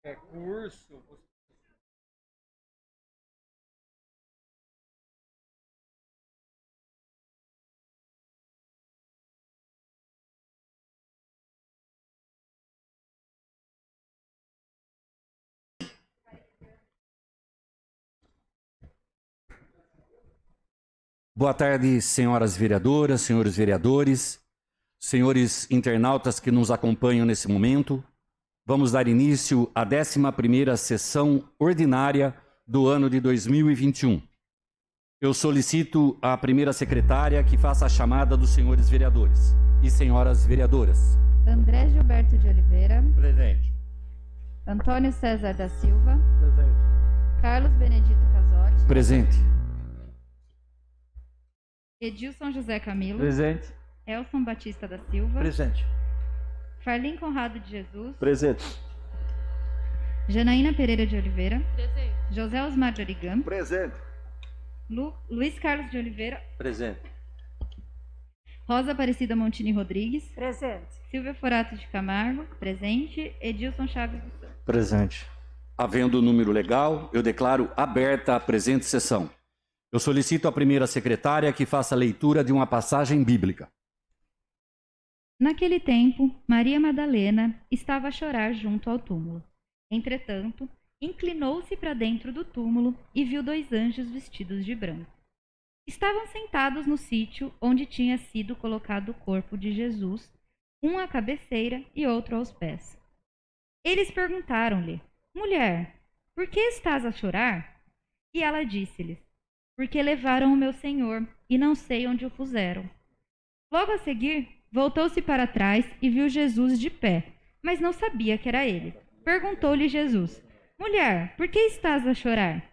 É curso. Boa tarde, senhoras vereadoras, senhores vereadores, senhores internautas que nos acompanham nesse momento. Vamos dar início à 11ª sessão ordinária do ano de 2021. Eu solicito à primeira secretária que faça a chamada dos senhores vereadores e senhoras vereadoras. André Gilberto de Oliveira. Presente. Antônio César da Silva. Presente. Carlos Benedito Casotti. Presente. Edilson José Camilo. Presente. Elson Batista da Silva. Presente. Farlim Conrado de Jesus. Presente. Janaína Pereira de Oliveira. Presente. José Osmar de Origam. Presente. Luiz Carlos de Oliveira. Presente. Rosa Aparecida Montini Rodrigues. Presente. Silvia Forato de Camargo. Presente. Edilson Chaves dos Santos. Presente. Havendo o número legal, eu declaro aberta a presente sessão. Eu solicito à primeira secretária que faça a leitura de uma passagem bíblica. Naquele tempo, Maria Madalena estava a chorar junto ao túmulo. Entretanto, inclinou-se para dentro do túmulo e viu 2 anjos vestidos de branco. Estavam sentados no sítio onde tinha sido colocado o corpo de Jesus, um à cabeceira e outro aos pés. Eles perguntaram-lhe: Mulher, por que estás a chorar? E ela disse-lhes: Porque levaram o meu Senhor e não sei onde o puseram. Logo a seguir, voltou-se para trás e viu Jesus de pé, mas não sabia que era ele. Perguntou-lhe Jesus: Mulher, por que estás a chorar?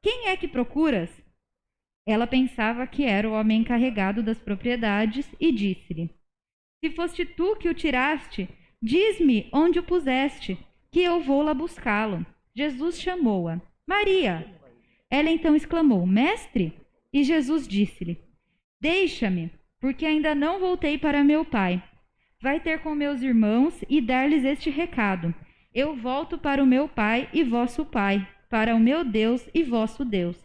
Quem é que procuras? Ela pensava que era o homem encarregado das propriedades e disse-lhe: Se foste tu que o tiraste, diz-me onde o puseste, que eu vou lá buscá-lo. Jesus chamou-a: Maria! Ela então exclamou: Mestre? E Jesus disse-lhe: Deixa-me, porque ainda não voltei para meu pai. Vai ter com meus irmãos e dar-lhes este recado: Eu volto para o meu pai e vosso pai, para o meu Deus e vosso Deus.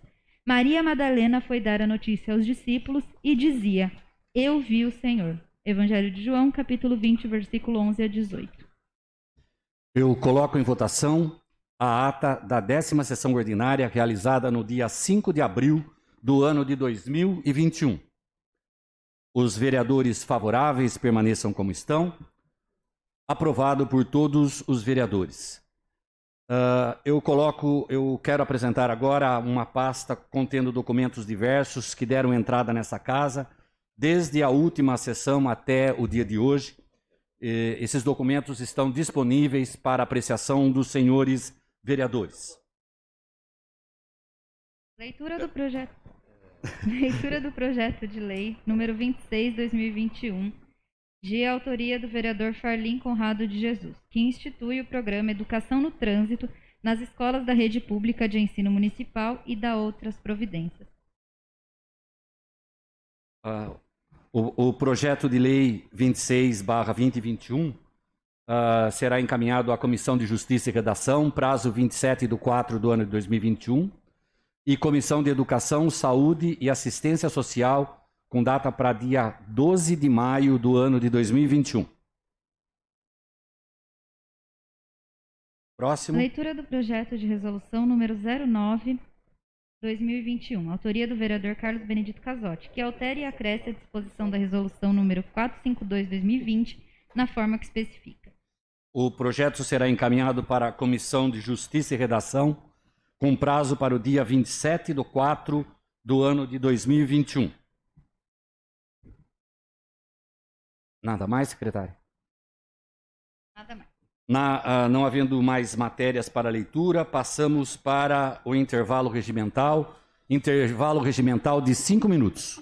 Maria Madalena foi dar a notícia aos discípulos e dizia: Eu vi o Senhor. Evangelho de João, capítulo 20, versículo 11 a 18. Eu coloco em votação a ata da 10ª sessão ordinária realizada no dia 5 de abril do ano de 2021. Os vereadores favoráveis permaneçam como estão. Aprovado por todos os vereadores. Eu quero apresentar agora uma pasta contendo documentos diversos que deram entrada nessa casa desde a última sessão até o dia de hoje. Esses documentos estão disponíveis para apreciação dos senhores vereadores. Leitura do projeto de lei número 26/2021, de autoria do vereador Farlim Conrado de Jesus, que institui o programa Educação no Trânsito nas escolas da rede pública de ensino municipal e dá outras providências. O projeto de lei 26/2021 será encaminhado à Comissão de Justiça e Redação, prazo 27/4 do ano de 2021, e Comissão de Educação, Saúde e Assistência Social, com data para dia 12 de maio do ano de 2021. Próximo. Leitura do projeto de resolução número 09/2021, autoria do vereador Carlos Benedito Casotti, que altera e acresce a disposição da resolução número 452/2020 na forma que especifica. O projeto será encaminhado para a Comissão de Justiça e Redação, com prazo para o dia 27/4 do ano de 2021. Nada mais, secretário? Nada mais. Não havendo mais matérias para leitura, passamos para o intervalo regimental de 5 minutos.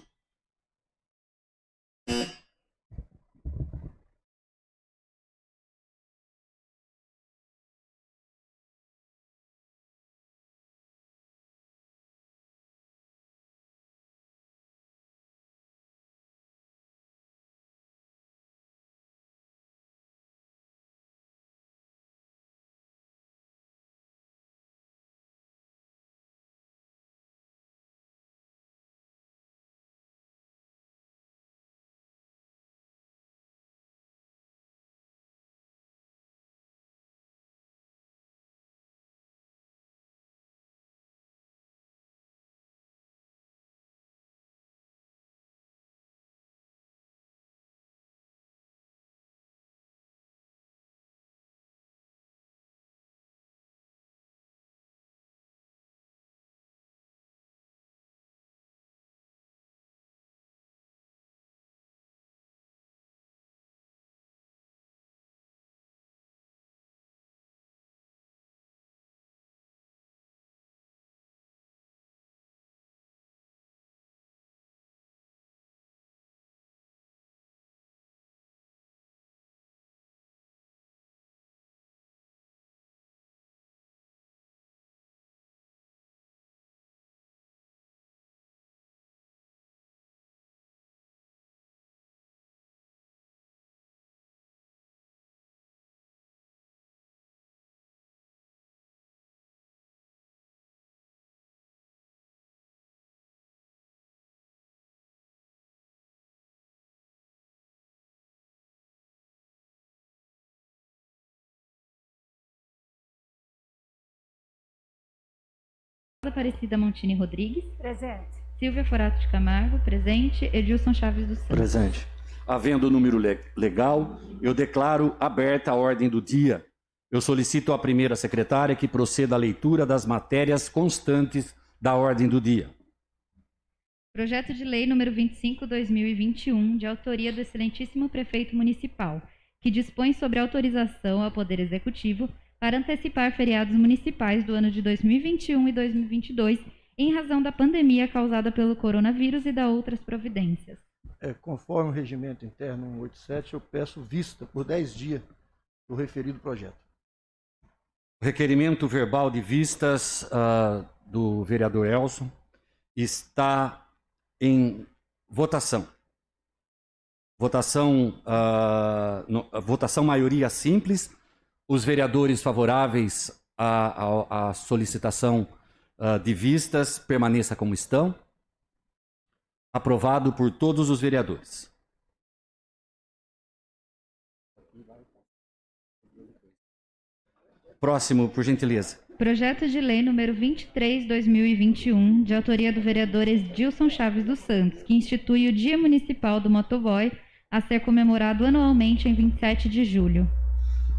Aparecida Montini Rodrigues. Presente. Silvia Forato de Camargo, presente. Edilson Chaves dos Santos. Presente. Havendo o número legal, eu declaro aberta a ordem do dia. Eu solicito à primeira secretária que proceda à leitura das matérias constantes da ordem do dia. Projeto de lei número 25/2021, de autoria do excelentíssimo prefeito municipal, que dispõe sobre autorização ao Poder Executivo para antecipar feriados municipais do ano de 2021 e 2022, em razão da pandemia causada pelo coronavírus e da outras providências. Conforme o regimento interno 187, eu peço vista por 10 dias do referido projeto. O requerimento verbal de vistas do vereador Elson está em votação. Votação maioria simples. Os vereadores favoráveis à solicitação de vistas permaneça como estão. Aprovado por todos os vereadores. Próximo, por gentileza. Projeto de lei número 23/2021, de autoria do vereador Edilson Chaves dos Santos, que institui o Dia Municipal do Motoboy a ser comemorado anualmente em 27 de julho.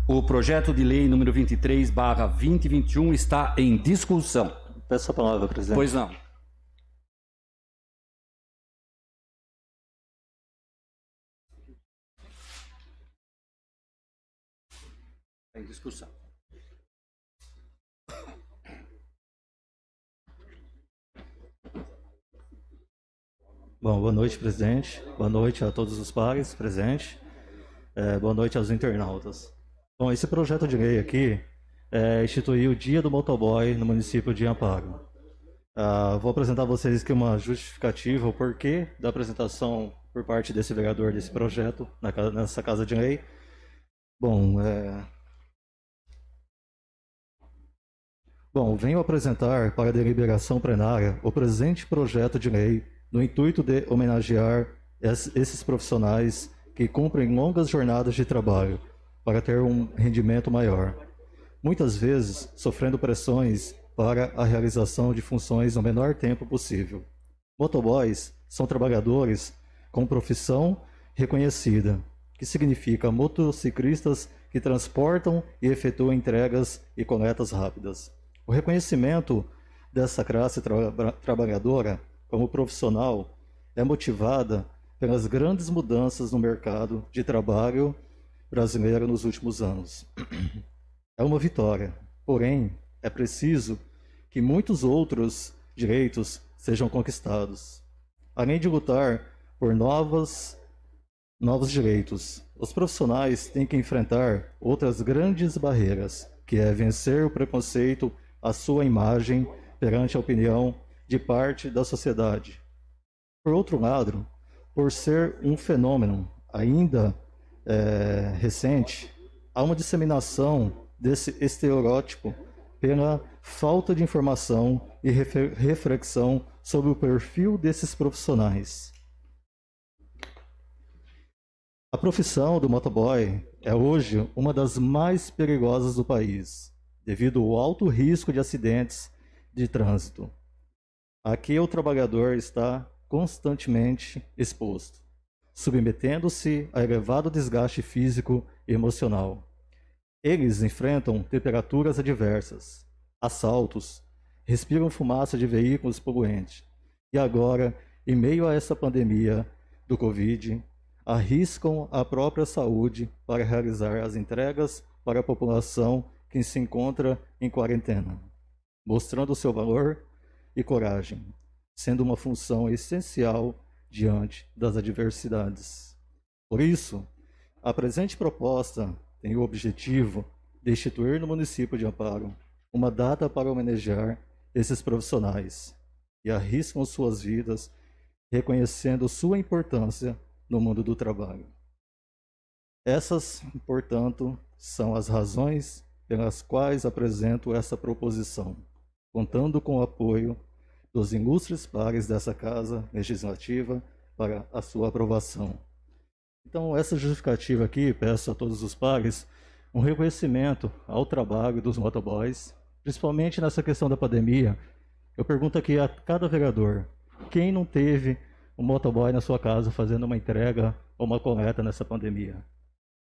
O projeto de lei número 23/2021 está em discussão. Peço a palavra, presidente. Pois não. Em discussão. Bom, boa noite, presidente. Boa noite a todos os pares presentes. Boa noite aos internautas. Bom, esse projeto de lei aqui instituiu o Dia do Motoboy no município de Amparo. Vou apresentar a vocês aqui uma justificativa, o porquê da apresentação por parte desse vereador desse projeto nessa Casa de Lei. Bom, venho apresentar para deliberação plenária o presente projeto de lei no intuito de homenagear esses profissionais que cumprem longas jornadas de trabalho para ter um rendimento maior, muitas vezes sofrendo pressões para a realização de funções no menor tempo possível. Motoboys são trabalhadores com profissão reconhecida, que significa motociclistas que transportam e efetuam entregas e coletas rápidas. O reconhecimento dessa classe trabalhadora como profissional é motivada pelas grandes mudanças no mercado de trabalho brasileiro nos últimos anos. É uma vitória, porém, é preciso que muitos outros direitos sejam conquistados. Além de lutar por novos direitos, os profissionais têm que enfrentar outras grandes barreiras, que é vencer o preconceito à sua imagem perante a opinião de parte da sociedade. Por outro lado, por ser um fenômeno ainda recente, há uma disseminação desse estereótipo pela falta de informação e reflexão sobre o perfil desses profissionais. A profissão do motoboy é hoje uma das mais perigosas do país, devido ao alto risco de acidentes de trânsito. Aqui o trabalhador está constantemente exposto, submetendo-se a elevado desgaste físico e emocional. Eles enfrentam temperaturas adversas, assaltos, respiram fumaça de veículos poluentes e agora, em meio a essa pandemia do Covid, arriscam a própria saúde para realizar as entregas para a população que se encontra em quarentena, mostrando seu valor e coragem, sendo uma função essencial diante das adversidades. Por isso, a presente proposta tem o objetivo de instituir no município de Amparo uma data para homenagear esses profissionais que arriscam suas vidas, reconhecendo sua importância no mundo do trabalho. Essas, portanto, são as razões pelas quais apresento essa proposição, contando com o apoio dos ilustres pares dessa Casa Legislativa para a sua aprovação. Então, essa justificativa aqui, peço a todos os pares um reconhecimento ao trabalho dos motoboys, principalmente nessa questão da pandemia, Eu pergunto aqui a cada vereador, quem não teve um motoboy na sua casa fazendo uma entrega ou uma coleta nessa pandemia?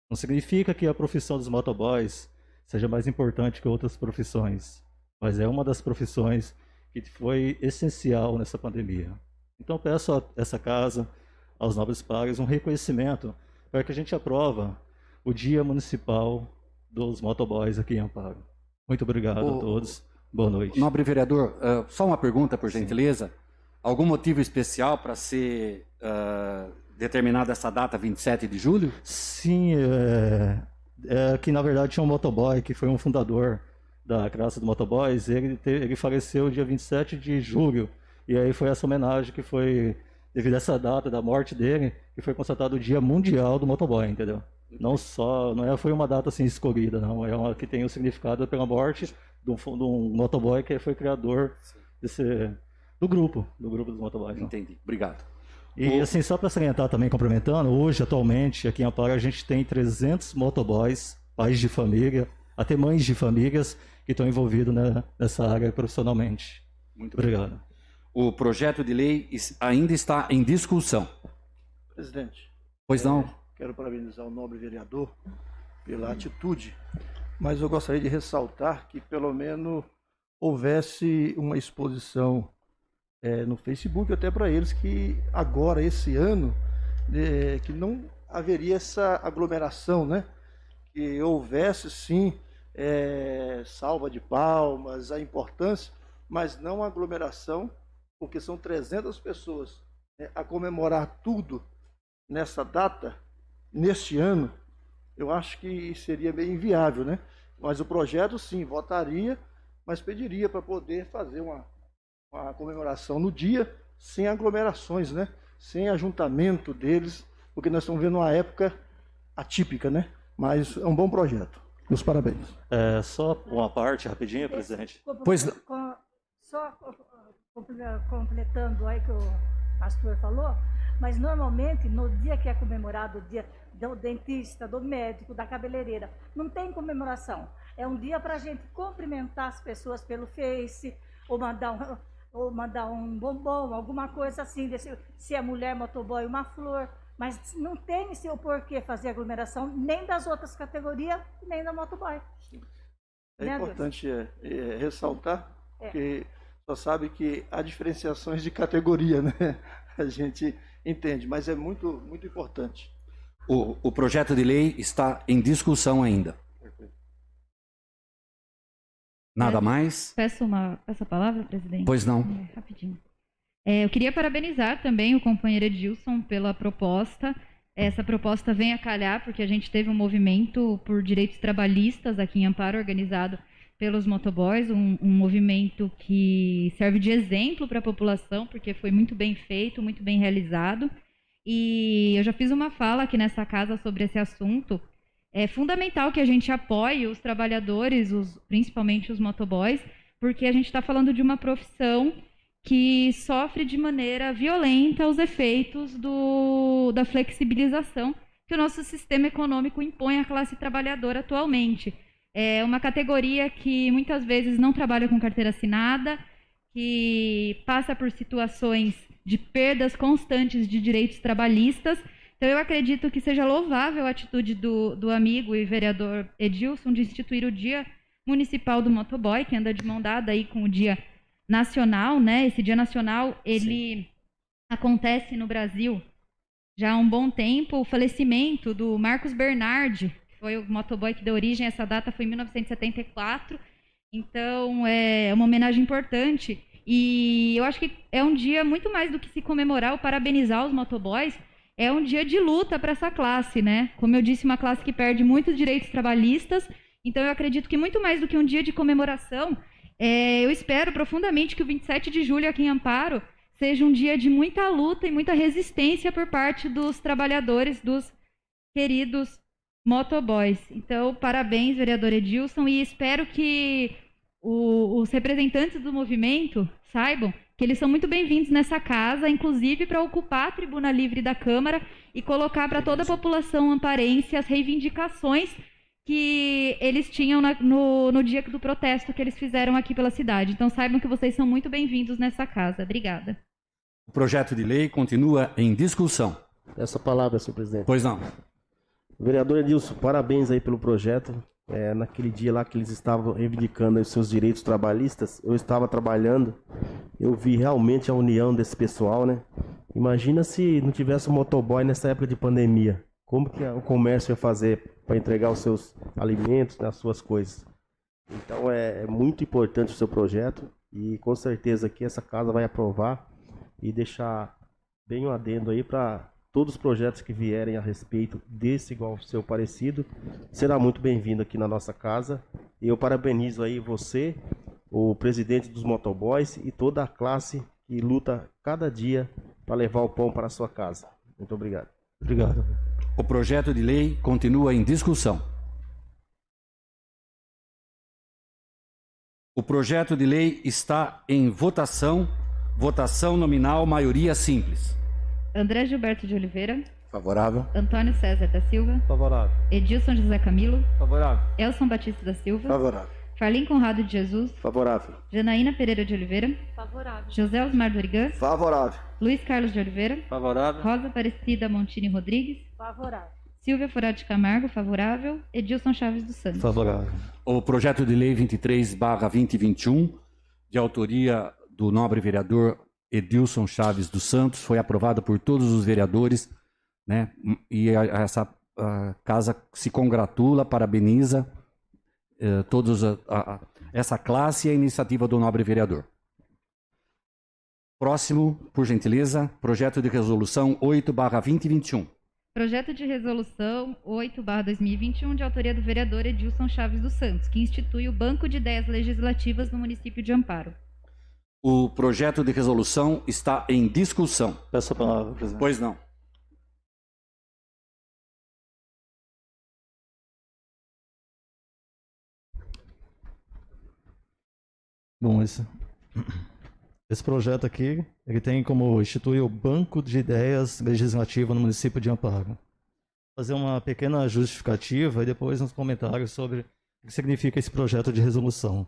Não significa que a profissão dos motoboys seja mais importante que outras profissões, mas é uma das profissões que foi essencial nessa pandemia. Então peço a essa casa, aos nobres pares, um reconhecimento para que a gente aprova o Dia Municipal dos Motoboys aqui em Amparo. Muito obrigado a todos. Boa noite. Nobre vereador, só uma pergunta, por gentileza. Algum motivo especial para ser determinada essa data, 27 de julho? Sim, que na verdade tinha um motoboy que foi um fundador da Classe do Motoboys. Ele faleceu dia 27 de julho. E aí foi essa homenagem que foi, devido a essa data da morte dele, que foi constatado o Dia Mundial do Motoboy, entendeu? Não foi uma data assim escolhida, não. É uma que tem o significado pela morte de um motoboy que foi criador do grupo dos motoboys. Não? Entendi, obrigado. E assim, só para salientar também, complementando, hoje, atualmente, aqui em Amparo, a gente tem 300 motoboys, pais de família, até mães de famílias que estão envolvidos nessa área profissionalmente. Muito obrigado. O projeto de lei ainda está em discussão. Presidente. Pois não? Quero parabenizar o nobre vereador pela atitude, mas eu gostaria de ressaltar que pelo menos houvesse uma exposição no Facebook até para eles que agora, esse ano, que não haveria essa aglomeração, né? Que houvesse sim salva de palmas, a importância, mas não a aglomeração, porque são 300 pessoas a comemorar tudo nessa data, neste ano. Eu acho que seria bem inviável, né? Mas o projeto sim votaria, mas pediria para poder fazer uma comemoração no dia sem aglomerações, né? Sem ajuntamento deles, porque nós estamos vendo uma época atípica, né? Mas é um bom projeto. Meus parabéns. Só uma parte rapidinho, presidente. Pois só completando aí que o pastor falou, mas normalmente no dia que é comemorado o dia do dentista, do médico, da cabeleireira, não tem comemoração. É um dia para a gente cumprimentar as pessoas pelo Face, ou mandar um bombom, alguma coisa assim, se é mulher, motoboy, uma flor. Mas não tem seu porquê fazer aglomeração nem das outras categorias, nem da motoboy. É importante ressaltar, porque só sabe que há diferenciações de categoria, né? A gente entende, mas é muito, muito importante. O projeto de lei está em discussão ainda. Nada mais? Peço a palavra, presidente? Pois não. Rapidinho. Eu queria parabenizar também o companheiro Edilson pela proposta. Essa proposta vem a calhar porque a gente teve um movimento por direitos trabalhistas aqui em Amparo, organizado pelos motoboys, um movimento que serve de exemplo para a população, porque foi muito bem feito, muito bem realizado. E eu já fiz uma fala aqui nessa casa sobre esse assunto. É fundamental que a gente apoie os trabalhadores, principalmente os motoboys, porque a gente está falando de uma profissão que sofre de maneira violenta os efeitos da flexibilização que o nosso sistema econômico impõe à classe trabalhadora atualmente. É uma categoria que muitas vezes não trabalha com carteira assinada, que passa por situações de perdas constantes de direitos trabalhistas. Então, eu acredito que seja louvável a atitude do amigo e vereador Edilson de instituir o Dia Municipal do Motoboy, que anda de mão dada aí com o Dia Nacional, né? Esse Dia Nacional, ele acontece no Brasil já há um bom tempo. O falecimento do Marcos Bernardi, que foi o motoboy que deu origem a essa data, foi em 1974. Então, é uma homenagem importante. E eu acho que é um dia muito mais do que se comemorar ou parabenizar os motoboys, é um dia de luta para essa classe, né? Como eu disse, uma classe que perde muitos direitos trabalhistas. Então, eu acredito que muito mais do que um dia de comemoração, eu espero profundamente que o 27 de julho aqui em Amparo seja um dia de muita luta e muita resistência por parte dos trabalhadores, dos queridos motoboys. Então, parabéns, vereador Edilson, e espero que os representantes do movimento saibam que eles são muito bem-vindos nessa casa, inclusive para ocupar a tribuna livre da Câmara e colocar para toda a população amparense as reivindicações que eles tinham no dia do protesto que eles fizeram aqui pela cidade. Então saibam que vocês são muito bem-vindos nessa casa. Obrigada. O projeto de lei continua em discussão. Essa palavra, senhor presidente. Pois não. Vereador Edilson, parabéns aí pelo projeto. Naquele dia lá que eles estavam reivindicando os seus direitos trabalhistas, eu estava trabalhando, eu vi realmente a união desse pessoal, né? Imagina se não tivesse um motoboy nessa época de pandemia. Como que o comércio ia fazer para entregar os seus alimentos, né, as suas coisas? Então é muito importante o seu projeto e com certeza que essa casa vai aprovar e deixar bem um adendo aí para todos os projetos que vierem a respeito desse igual ao seu parecido, será muito bem-vindo aqui na nossa casa. E eu parabenizo aí você, o presidente dos motoboys e toda a classe que luta cada dia para levar o pão para a sua casa. Muito obrigado. Obrigado. O projeto de lei continua em discussão. O projeto de lei está em votação. Votação nominal, maioria simples. André Gilberto de Oliveira, Favorável. Antônio César da Silva, Favorável. Edilson José Camilo, Favorável. Elson Batista da Silva, Favorável. Farlim Conrado de Jesus, Favorável. Janaína Pereira de Oliveira, Favorável. José Osmar Dorigan, Favorável. Luiz Carlos de Oliveira, Favorável. Rosa Aparecida Montini Rodrigues, Favorável. Silvia Forati Camargo, favorável, Edilson Chaves dos Santos. Favorável. O projeto de lei 23/2021, de autoria do nobre vereador Edilson Chaves dos Santos, foi aprovado por todos os vereadores, né? E essa casa se congratula, parabeniza todos essa classe e a iniciativa do nobre vereador. Próximo, por gentileza, projeto de resolução 8/2021. Projeto de resolução 8/2021, de autoria do vereador Edilson Chaves dos Santos, que institui o Banco de Ideias Legislativas no município de Amparo. O projeto de resolução está em discussão. Peço a palavra, presidente. Pois não. Bom, esse projeto aqui, ele tem como instituir o Banco de Ideias Legislativo no município de Amparo. Fazer uma pequena justificativa e depois uns comentários sobre o que significa esse projeto de resolução.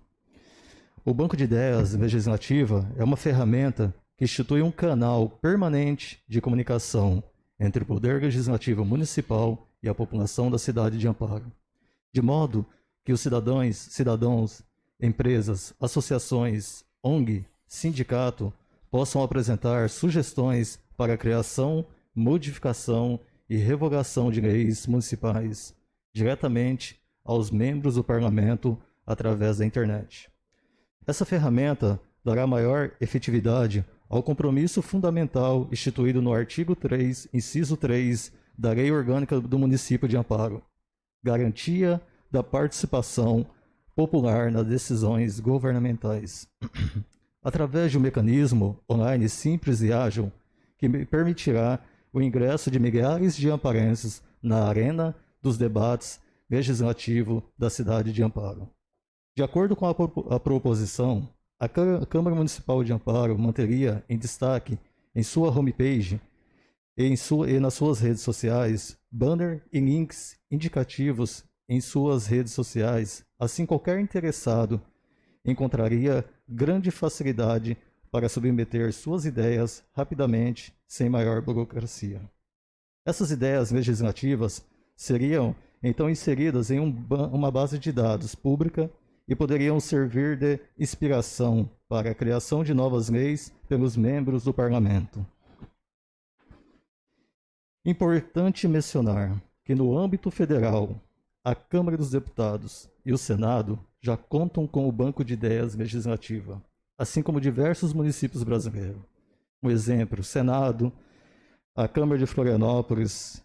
O Banco de Ideias Legislativa é uma ferramenta que institui um canal permanente de comunicação entre o Poder Legislativo Municipal e a população da cidade de Amparo, de modo que os cidadãos, empresas, associações, ONG, sindicato possam apresentar sugestões para a criação, modificação e revogação de leis municipais diretamente aos membros do parlamento através da internet. Essa ferramenta dará maior efetividade ao compromisso fundamental instituído no artigo 3, inciso 3 da Lei Orgânica do Município de Amparo, garantia da participação popular nas decisões governamentais, através de um mecanismo online simples e ágil que permitirá o ingresso de milhares de amparenses na arena dos debates legislativos da cidade de Amparo. De acordo com a proposição, a Câmara Municipal de Amparo manteria em destaque em sua homepage e nas suas redes sociais banner e links indicativos em suas redes sociais. Assim, qualquer interessado encontraria grande facilidade para submeter suas ideias rapidamente, sem maior burocracia. Essas ideias legislativas seriam então inseridas em uma base de dados pública e poderiam servir de inspiração para a criação de novas leis pelos membros do parlamento. Importante mencionar que no âmbito federal, a Câmara dos Deputados e o Senado já contam com o Banco de Ideias Legislativa, assim como diversos municípios brasileiros. Um exemplo, Senado, a Câmara de Florianópolis,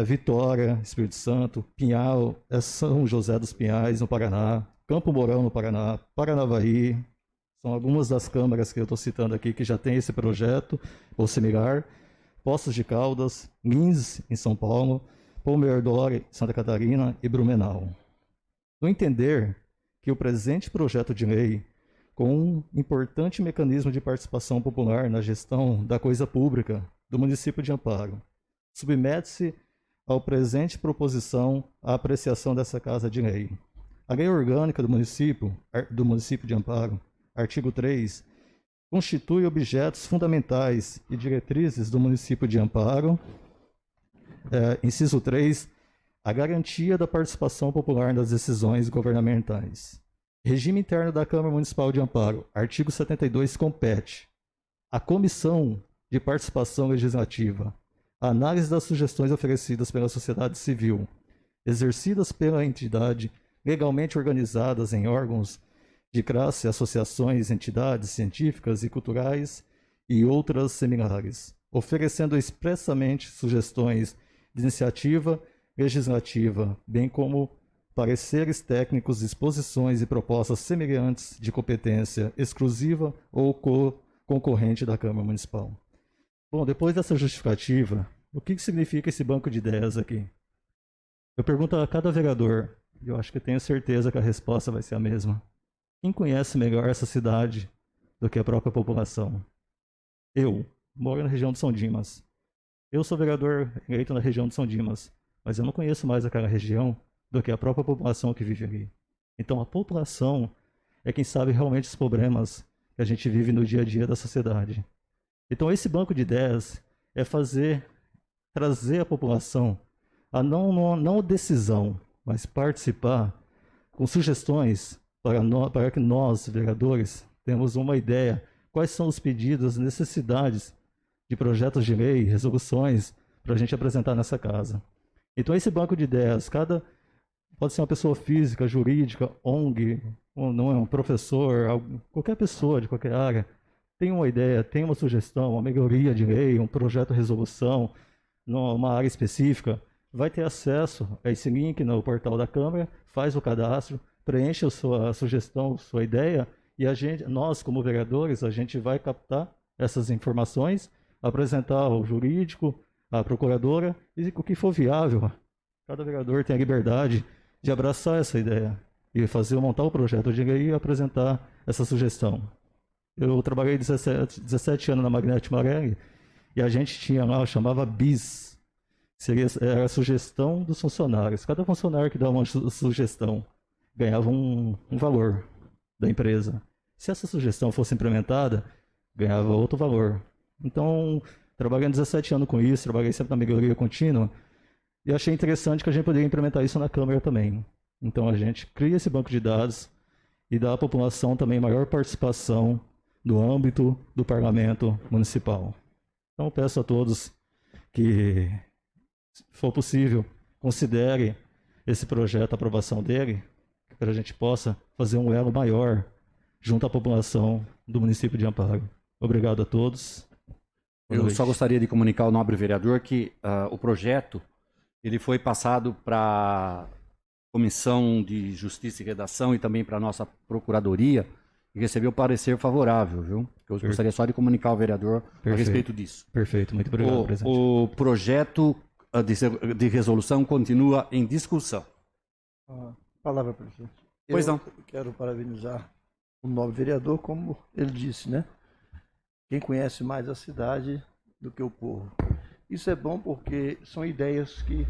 Vitória, Espírito Santo, Pinhal, São José dos Pinhais, no Paraná, Campo Mourão, no Paraná, Paranavaí. São algumas das câmaras que eu estou citando aqui que já tem esse projeto ou similar. Poços de Caldas, Lins, em São Paulo, Palmeira-Dore, Santa Catarina e Blumenau. No entender que o presente projeto de lei, com um importante mecanismo de participação popular na gestão da coisa pública do município de Amparo, submete-se ao presente proposição a apreciação dessa Casa de Lei. A Lei Orgânica do Município de Amparo, artigo 3, constitui objetos fundamentais e diretrizes do município de Amparo. Inciso 3, a garantia da participação popular nas decisões governamentais. Regime interno da Câmara Municipal de Amparo, artigo 72, compete à Comissão de Participação Legislativa a análise das sugestões oferecidas pela sociedade civil, exercidas pela entidade, legalmente organizadas em órgãos de classe, associações, entidades científicas e culturais e outras similares, oferecendo expressamente sugestões de iniciativa legislativa, bem como pareceres técnicos, exposições e propostas semelhantes de competência exclusiva ou concorrente da Câmara Municipal. Bom, depois dessa justificativa, o que significa esse banco de ideias aqui? Eu pergunto a cada vereador, e eu acho que tenho certeza que a resposta vai ser a mesma. Quem conhece melhor essa cidade do que a própria população? Eu moro na região de São Dimas. Eu sou vereador eleito na região de São Dimas, mas eu não conheço mais aquela região do que a própria população que vive ali. Então a população é quem sabe realmente os problemas que a gente vive no dia a dia da sociedade. Então esse banco de ideias é trazer a população a não decisão, mas participar com sugestões para que nós, vereadores, temos uma ideia quais são os pedidos, necessidades de projetos de lei, resoluções para a gente apresentar nessa casa. Então esse banco de ideias, pode ser uma pessoa física, jurídica, ONG, ou não é um professor, qualquer pessoa de qualquer área, tem uma ideia, tem uma sugestão, uma melhoria de lei, um projeto de resolução, numa área específica, vai ter acesso a esse link no portal da Câmara, faz o cadastro, preenche a sua sugestão, sua ideia, e nós, como vereadores, a gente vai captar essas informações, apresentar ao jurídico, à procuradora, e o que for viável. Cada vereador tem a liberdade de abraçar essa ideia e montar o projeto de lei e apresentar essa sugestão. Eu trabalhei 17 anos na Magnete Marelli e a gente tinha lá, chamava BIS, era a sugestão dos funcionários. Cada funcionário que dava uma sugestão ganhava um valor da empresa. Se essa sugestão fosse implementada, ganhava outro valor. Então, trabalhei 17 anos com isso, trabalhei sempre na melhoria contínua, e achei interessante que a gente poderia implementar isso na Câmara também. Então a gente cria esse banco de dados e dá à população também maior participação no âmbito do Parlamento Municipal. Então peço a todos que, se for possível, considerem esse projeto, a aprovação dele, para a gente possa fazer um elo maior junto à população do município de Amparo. Obrigado a todos. Eu só gostaria de comunicar ao nobre vereador que o projeto ele foi passado para a Comissão de Justiça e Redação e também para a nossa Procuradoria e recebeu parecer favorável, viu? Eu gostaria só de comunicar ao vereador a respeito disso. Perfeito, muito obrigado, presidente. O projeto de resolução continua em discussão. Palavra, presidente. Pois não. Eu quero parabenizar o nobre vereador, como ele disse, né? Quem conhece mais a cidade do que o povo. Isso é bom porque são ideias que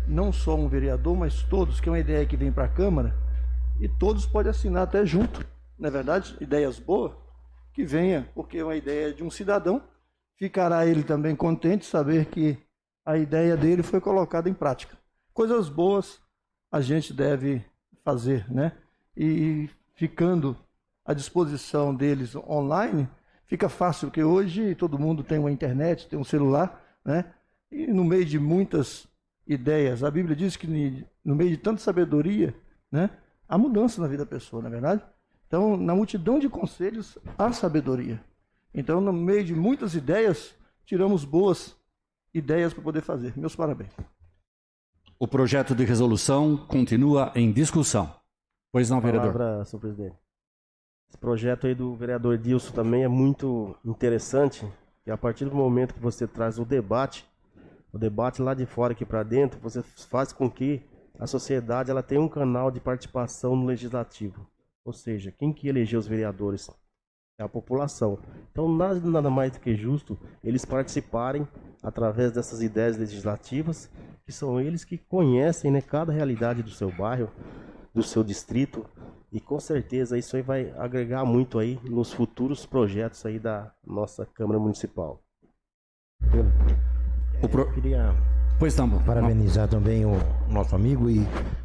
não só um vereador, mas todos, que é uma ideia que vem para a Câmara, e todos podem assinar até junto, não é verdade? Ideias boas, que venha, porque é uma ideia de um cidadão, ficará ele também contente saber que a ideia dele foi colocada em prática. Coisas boas a gente deve fazer, né? E ficando à disposição deles online, fica fácil, porque hoje todo mundo tem uma internet, tem um celular, né? E no meio de muitas ideias, a Bíblia diz que no meio de tanta sabedoria, né, há mudança na vida da pessoa, não é verdade? Então, na multidão de conselhos, há sabedoria. Então, no meio de muitas ideias, tiramos boas ideias para poder fazer. Meus parabéns. O projeto de resolução continua em discussão. Pois não, vereador? Palavra, senhor presidente. Esse projeto aí do vereador Edilson também é muito interessante, e a partir do momento que você traz o debate lá de fora aqui para dentro, você faz com que a sociedade ela tenha um canal de participação no legislativo. Ou seja, quem que elegeu os vereadores? é a população. Então, nada mais do que justo eles participarem através dessas ideias legislativas, que são eles que conhecem, né, cada realidade do seu bairro, do seu distrito, e com certeza isso aí vai agregar muito aí nos futuros projetos aí da nossa Câmara Municipal. Pro- Eu queria Pois não. parabenizar também o nosso amigo e,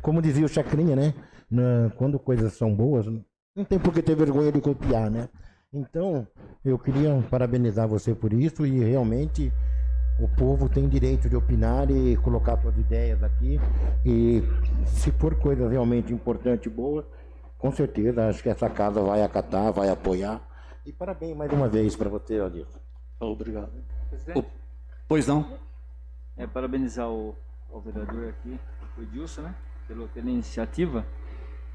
como dizia o Chacrinha, né? Quando coisas são boas, não tem por que ter vergonha de copiar, né? Então, eu queria parabenizar você por isso e realmente o povo tem direito de opinar e colocar suas ideias aqui e se for coisa realmente importante e boa, com certeza acho que essa casa vai acatar, vai apoiar. E parabéns mais uma vez para você, Adilson. Obrigado. Presidente, Pois não. parabenizar o vereador aqui, o Edilson, né, pela iniciativa,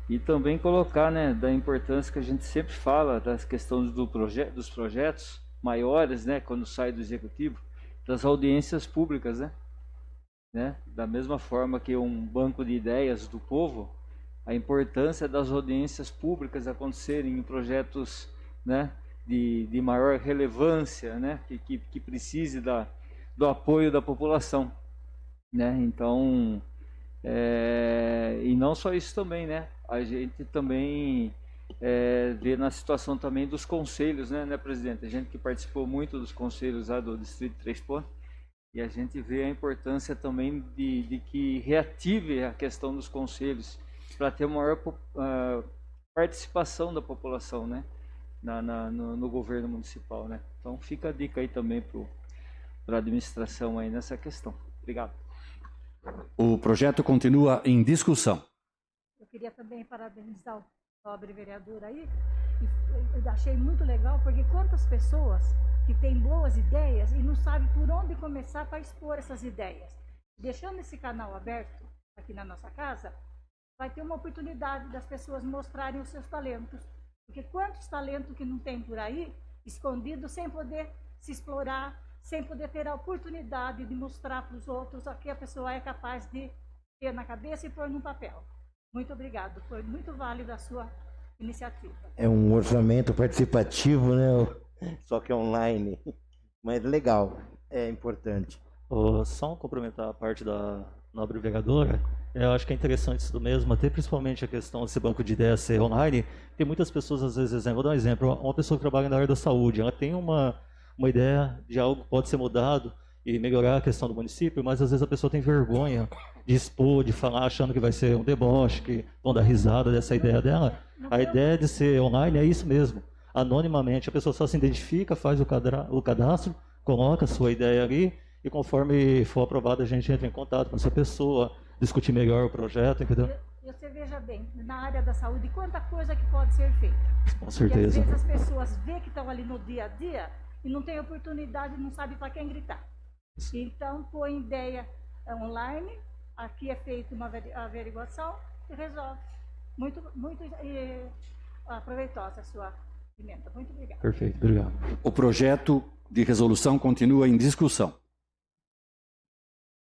e também colocar, né, da importância que a gente sempre fala das questões dos projetos maiores, né, quando sai do executivo, das audiências públicas, né, da mesma forma que um banco de ideias do povo, a importância das audiências públicas acontecerem em projetos, né, de maior relevância, né, que precise do apoio da população, né? Então, e não só isso também, né? A gente também vê na situação também dos conselhos, né, presidente? A gente que participou muito dos conselhos lá do Distrito 3 Pontos, e a gente vê a importância também de que reative a questão dos conselhos para ter uma maior participação da população, né, no governo municipal, né? Então fica a dica aí também para a administração aí nessa questão. Obrigado. O projeto continua em discussão. Eu queria também parabenizar o nobre vereador aí. E eu achei muito legal, porque quantas pessoas que têm boas ideias e não sabem por onde começar para expor essas ideias. Deixando esse canal aberto aqui na nossa casa, vai ter uma oportunidade das pessoas mostrarem os seus talentos. Porque quantos talentos que não tem por aí, escondidos, sem poder se explorar, sem poder ter a oportunidade de mostrar para os outros o que a pessoa é capaz de ter na cabeça e pôr num papel. Muito obrigado, foi muito válida a sua iniciativa. É um orçamento participativo, né? Só que online. Mas legal, é importante. Só complementar a parte da nobre vereadora, eu acho que é interessante isso mesmo, até principalmente a questão desse banco de ideias ser online. Tem muitas pessoas, às vezes, vou dar um exemplo, uma pessoa que trabalha na área da saúde, ela tem uma ideia de algo que pode ser mudado e melhorar a questão do município, mas às vezes a pessoa tem vergonha de expor, de falar, achando que vai ser um deboche, que vão dar risada dessa ideia dela. A ideia de ser online é isso mesmo. Anonimamente, a pessoa só se identifica, faz o cadastro, coloca a sua ideia ali, e conforme for aprovado, a gente entra em contato com essa pessoa, discutir melhor o projeto, entendeu? E você veja bem, na área da saúde, quanta coisa que pode ser feita. Com E às certeza. vezes as pessoas veem que estão ali no dia a dia e não tem oportunidade, não sabe para quem gritar. Então, põe ideia online, aqui é feita uma averiguação e resolve. Muito proveitosa a sua emenda. Muito obrigada. Perfeito, obrigado. O projeto de resolução continua em discussão.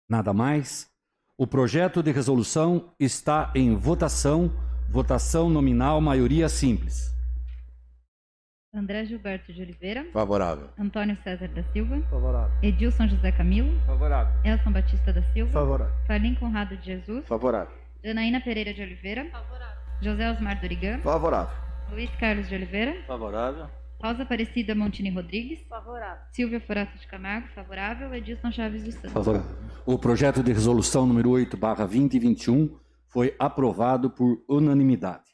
Nada mais. O projeto de resolução está em votação. Votação nominal, maioria simples. André Gilberto de Oliveira, Favorável. Antônio César da Silva, Favorável. Edilson José Camilo, Favorável. Elson Batista da Silva, Favorável. Farlim Conrado de Jesus, Favorável. Janaína Pereira de Oliveira, José Osmar Dorigan, Favorável. Luiz Carlos de Oliveira, Favorável. Rosa Aparecida Montini Rodrigues, Favorável. Silvia Forato de Camargo, favorável, Edilson Chaves dos Santos. Favorável. O projeto de resolução número 8/2021 foi aprovado por unanimidade.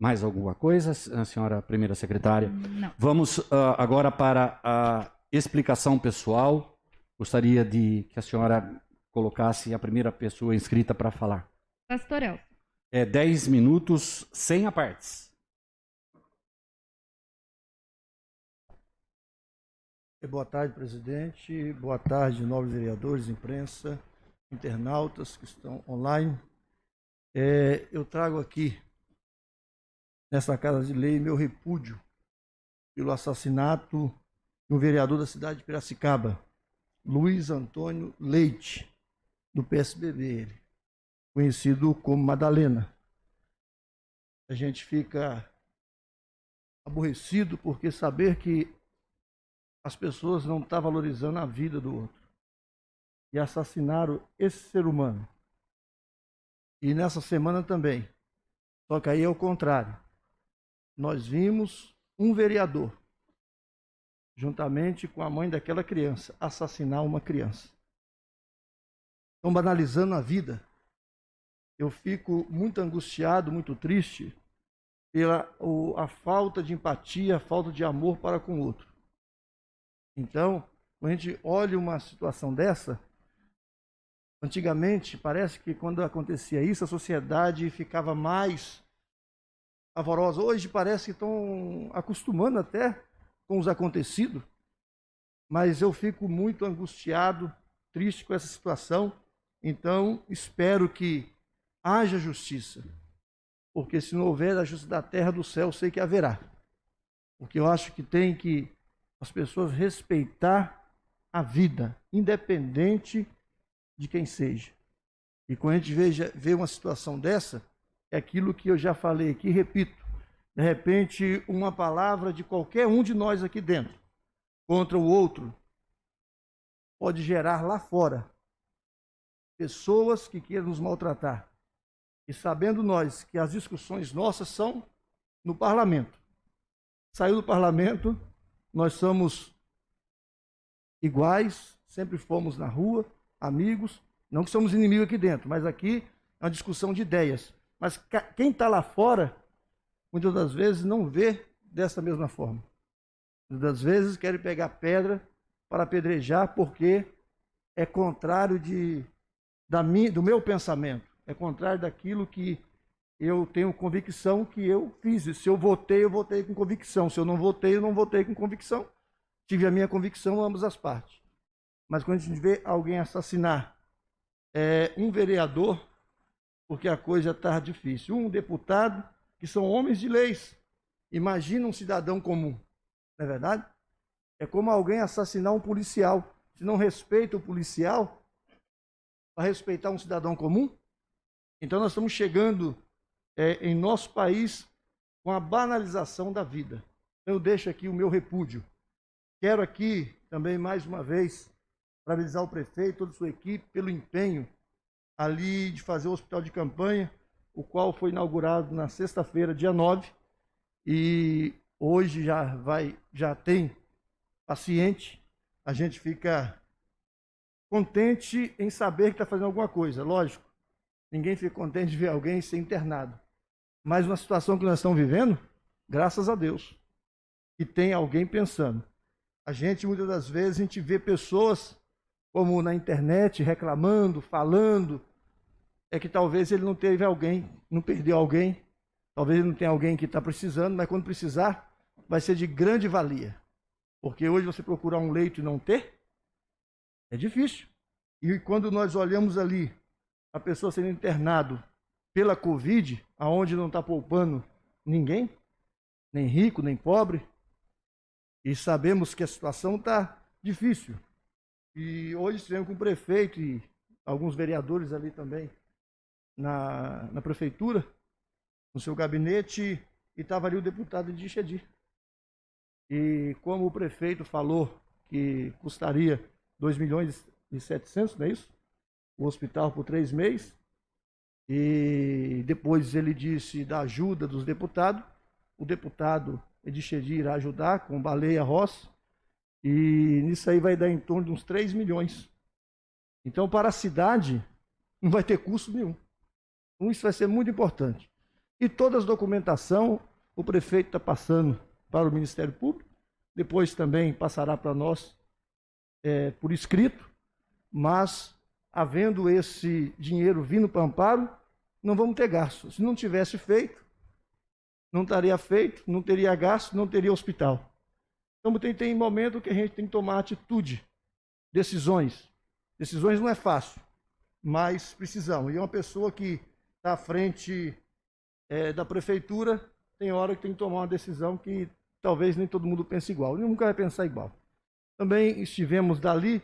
Mais alguma coisa, senhora primeira secretária? Não. Vamos agora para a explicação pessoal. Gostaria de que a senhora colocasse a primeira pessoa inscrita para falar. Pastor Elson. 10 minutos, sem apartes. Boa tarde, presidente. Boa tarde, nobres vereadores, imprensa, internautas que estão online. Eu trago aqui, nessa Casa de Lei, meu repúdio pelo assassinato de um vereador da cidade de Piracicaba, Luiz Antônio Leite, do PSBB, conhecido como Madalena. A gente fica aborrecido porque saber que as pessoas não estão valorizando a vida do outro e assassinaram esse ser humano. E nessa semana também, só que aí é o contrário. Nós vimos um vereador, juntamente com a mãe daquela criança, assassinar uma criança. Estão banalizando a vida. Eu fico muito angustiado, muito triste pela a falta de empatia, a falta de amor para com o outro. Então, quando a gente olha uma situação dessa, antigamente parece que quando acontecia isso, a sociedade ficava mais pavorosa. Hoje parece que estão acostumando até com os acontecidos, mas eu fico muito angustiado, triste com essa situação. Então, espero que haja justiça, porque se não houver a justiça da terra, do céu, sei que haverá. Porque eu acho que tem que as pessoas respeitar a vida, independente de quem seja. E quando a gente vê uma situação dessa, é aquilo que eu já falei aqui, repito, de repente uma palavra de qualquer um de nós aqui dentro contra o outro pode gerar lá fora pessoas que queiram nos maltratar. E sabendo nós que as discussões nossas são no parlamento. Saiu do parlamento, nós somos iguais, sempre fomos na rua, amigos, não que somos inimigos aqui dentro, mas aqui é uma discussão de ideias. Mas quem está lá fora, muitas das vezes não vê dessa mesma forma. Muitas das vezes querem pegar pedra para apedrejar porque é contrário do meu pensamento, é contrário daquilo que eu tenho convicção que eu fiz. E se eu votei com convicção. Se eu não votei, eu não votei com convicção. Tive a minha convicção, ambas as partes. Mas quando a gente vê alguém assassinar um vereador, porque a coisa está difícil, um deputado, que são homens de leis, imagina um cidadão comum, não é verdade? É como alguém assassinar um policial. Se não respeita o policial, para respeitar um cidadão comum? Então nós estamos chegando em nosso país com a banalização da vida. Eu deixo aqui o meu repúdio. Quero aqui também, mais uma vez, parabenizar o prefeito, toda a sua equipe, pelo empenho ali de fazer o hospital de campanha, o qual foi inaugurado na sexta-feira, dia 9, e hoje já tem paciente. A gente fica contente em saber que está fazendo alguma coisa, lógico. Ninguém fica contente de ver alguém ser internado. Mas na situação que nós estamos vivendo, graças a Deus, que tem alguém pensando. A gente, muitas das vezes, a gente vê pessoas, como na internet, reclamando, falando, é que talvez ele não teve alguém, não perdeu alguém, talvez ele não tenha alguém que está precisando, mas quando precisar, vai ser de grande valia. Porque hoje você procurar um leito e não ter, é difícil. E quando nós olhamos ali a pessoa sendo internado pela Covid, aonde não está poupando ninguém, nem rico, nem pobre, e sabemos que a situação está difícil. E hoje estivemos com o prefeito e alguns vereadores ali também na prefeitura, no seu gabinete, e estava ali o deputado Edil Chedi. E como o prefeito falou que custaria 2.700.000, não é isso? O hospital por 3 meses, e depois ele disse da ajuda dos deputados, o deputado Edil Chedi irá ajudar com Baleia Rossi, e nisso aí vai dar em torno de uns 3 milhões. Então, para a cidade, não vai ter custo nenhum. Então, isso vai ser muito importante. E toda a documentação, o prefeito está passando para o Ministério Público, depois também passará para nós por escrito, mas havendo esse dinheiro vindo para o amparo, não vamos ter gasto. Se não tivesse feito, não estaria feito, não teria gasto, não teria hospital. Então tem momento que a gente tem que tomar atitude, decisões. Decisões não é fácil, mas precisamos. E uma pessoa que está à frente da prefeitura, tem hora que tem que tomar uma decisão que talvez nem todo mundo pense igual. E nunca vai pensar igual. Também estivemos dali,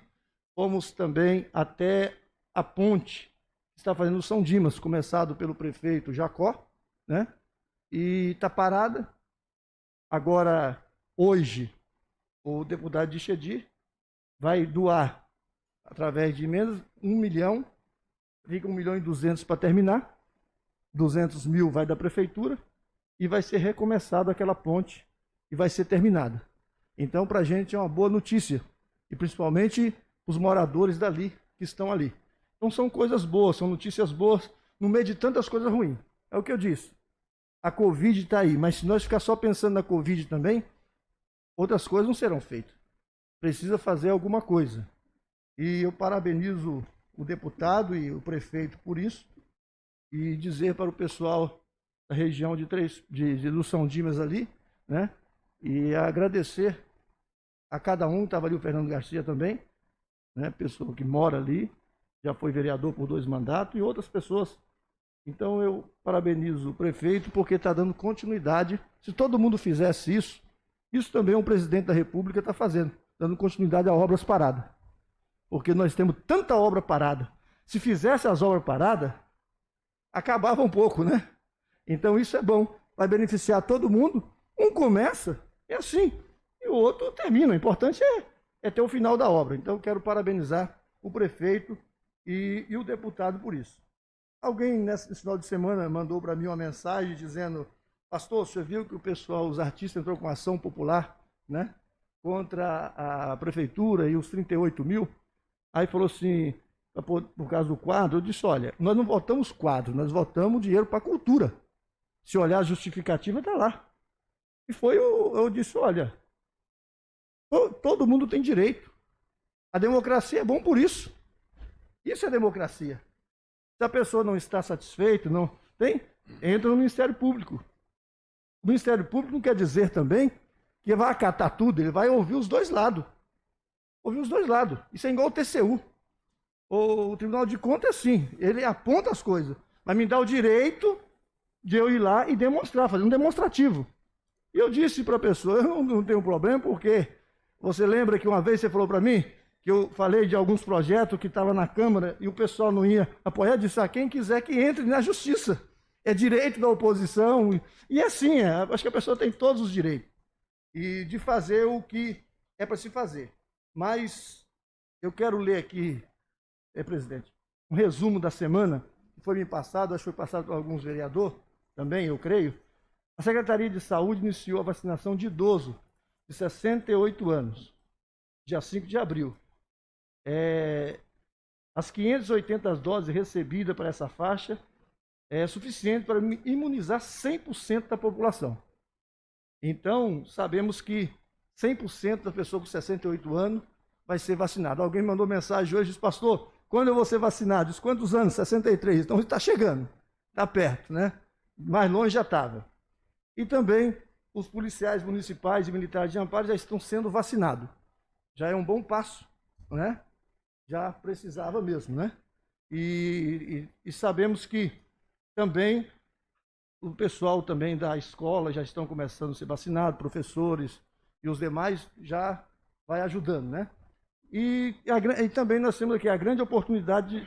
fomos também até a ponte que está fazendo o São Dimas, começado pelo prefeito Jacó, né? E está parada. Agora, hoje, o deputado Dixedi vai doar, através de emendas, 1 milhão, fica 1.200.000 para terminar, 200 mil vai da prefeitura e vai ser recomeçada aquela ponte e vai ser terminada. Então, para a gente é uma boa notícia, e principalmente os moradores dali que estão ali. Então, são coisas boas, são notícias boas, no meio de tantas coisas ruins. É o que eu disse. A Covid está aí, mas se nós ficar só pensando na Covid também, outras coisas não serão feitas. Precisa fazer alguma coisa. E eu parabenizo o deputado e o prefeito por isso, e dizer para o pessoal da região do São Dimas ali, né? E agradecer a cada um, estava ali o Fernando Garcia também, né? Pessoa que mora ali, já foi vereador por 2 mandatos, e outras pessoas. Então eu parabenizo o prefeito porque está dando continuidade. Se todo mundo fizesse isso, isso também o presidente da República está fazendo, dando continuidade a obras paradas. Porque nós temos tanta obra parada. Se fizesse as obras paradas, acabava um pouco, né? Então isso é bom, vai beneficiar todo mundo. Um começa, é assim, e o outro termina. O importante é ter o final da obra. Então eu quero parabenizar o prefeito e o deputado por isso. Alguém nesse final de semana mandou para mim uma mensagem dizendo: pastor, você viu que o pessoal, os artistas, entrou com uma ação popular, né, contra a prefeitura e os 38 mil? Aí falou assim, por causa do quadro. Eu disse: olha, nós não votamos quadro, nós votamos dinheiro para a cultura. Se olhar a justificativa, está lá. E eu disse: olha, todo mundo tem direito. A democracia é bom por isso. Isso é democracia. Se a pessoa não está satisfeita, não tem, entra no Ministério Público. O Ministério Público não quer dizer também que vai acatar tudo, ele vai ouvir os dois lados. Ouvir os dois lados. Isso é igual o TCU. O Tribunal de Contas é assim, ele aponta as coisas, mas me dá o direito de eu ir lá e demonstrar, fazer um demonstrativo. E eu disse para a pessoa: eu não tenho problema, porque você lembra que uma vez você falou para mim que eu falei de alguns projetos que estavam na Câmara e o pessoal não ia apoiar? Eu disse: quem quiser que entre na justiça. É direito da oposição. E assim, acho que a pessoa tem todos os direitos. E de fazer o que é para se fazer. Mas eu quero ler aqui, presidente, um resumo da semana que foi me passado, acho que foi passado por alguns vereadores também, eu creio. A Secretaria de Saúde iniciou a vacinação de idoso de 68 anos, dia 5 de abril. As 580 doses recebidas para essa faixa é suficiente para imunizar 100% da população. Então, sabemos que 100% da pessoa com 68 anos vai ser vacinada. Alguém mandou mensagem hoje, disse: pastor, quando eu vou ser vacinado? Disse: quantos anos? 63. Então está chegando, está perto, né? Mais longe já estava. E também os policiais municipais e militares de Amparo já estão sendo vacinados. Já é um bom passo, né? Já precisava mesmo, né? E sabemos que também o pessoal também da escola já estão começando a ser vacinados, professores e os demais já vai ajudando, né? E também nós temos aqui a grande oportunidade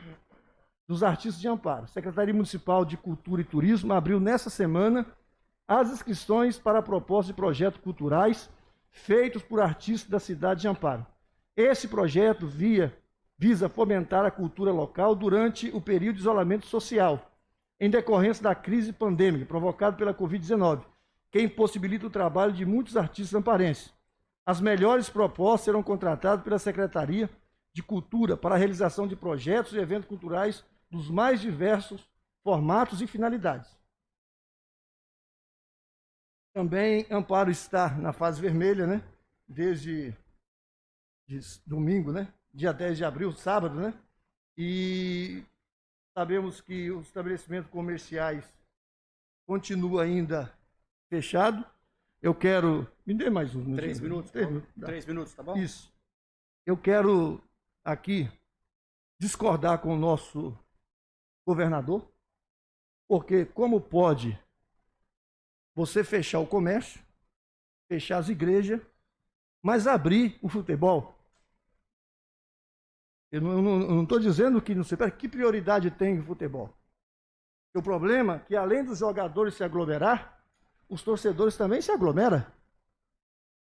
dos artistas de Amparo. A Secretaria Municipal de Cultura e Turismo abriu nessa semana as inscrições para a proposta de projetos culturais feitos por artistas da cidade de Amparo. Esse projeto visa fomentar a cultura local durante o período de isolamento social, em decorrência da crise pandêmica provocada pela Covid-19, que impossibilita o trabalho de muitos artistas amparenses. As melhores propostas serão contratadas pela Secretaria de Cultura para a realização de projetos e eventos culturais dos mais diversos formatos e finalidades. Também Amparo está na fase vermelha, né? Desde domingo, né? Dia 10 de abril, sábado, né? E sabemos que os estabelecimentos comerciais continuam ainda fechados. Eu quero... Me dê mais um. 3 minutos. 3 minutos, tá bom? Isso. Eu quero aqui discordar com o nosso governador, porque como pode você fechar o comércio, fechar as igrejas, mas abrir o futebol? Eu não estou dizendo que não sei, que prioridade tem o futebol. O problema é que, além dos jogadores se aglomerar, os torcedores também se aglomeram.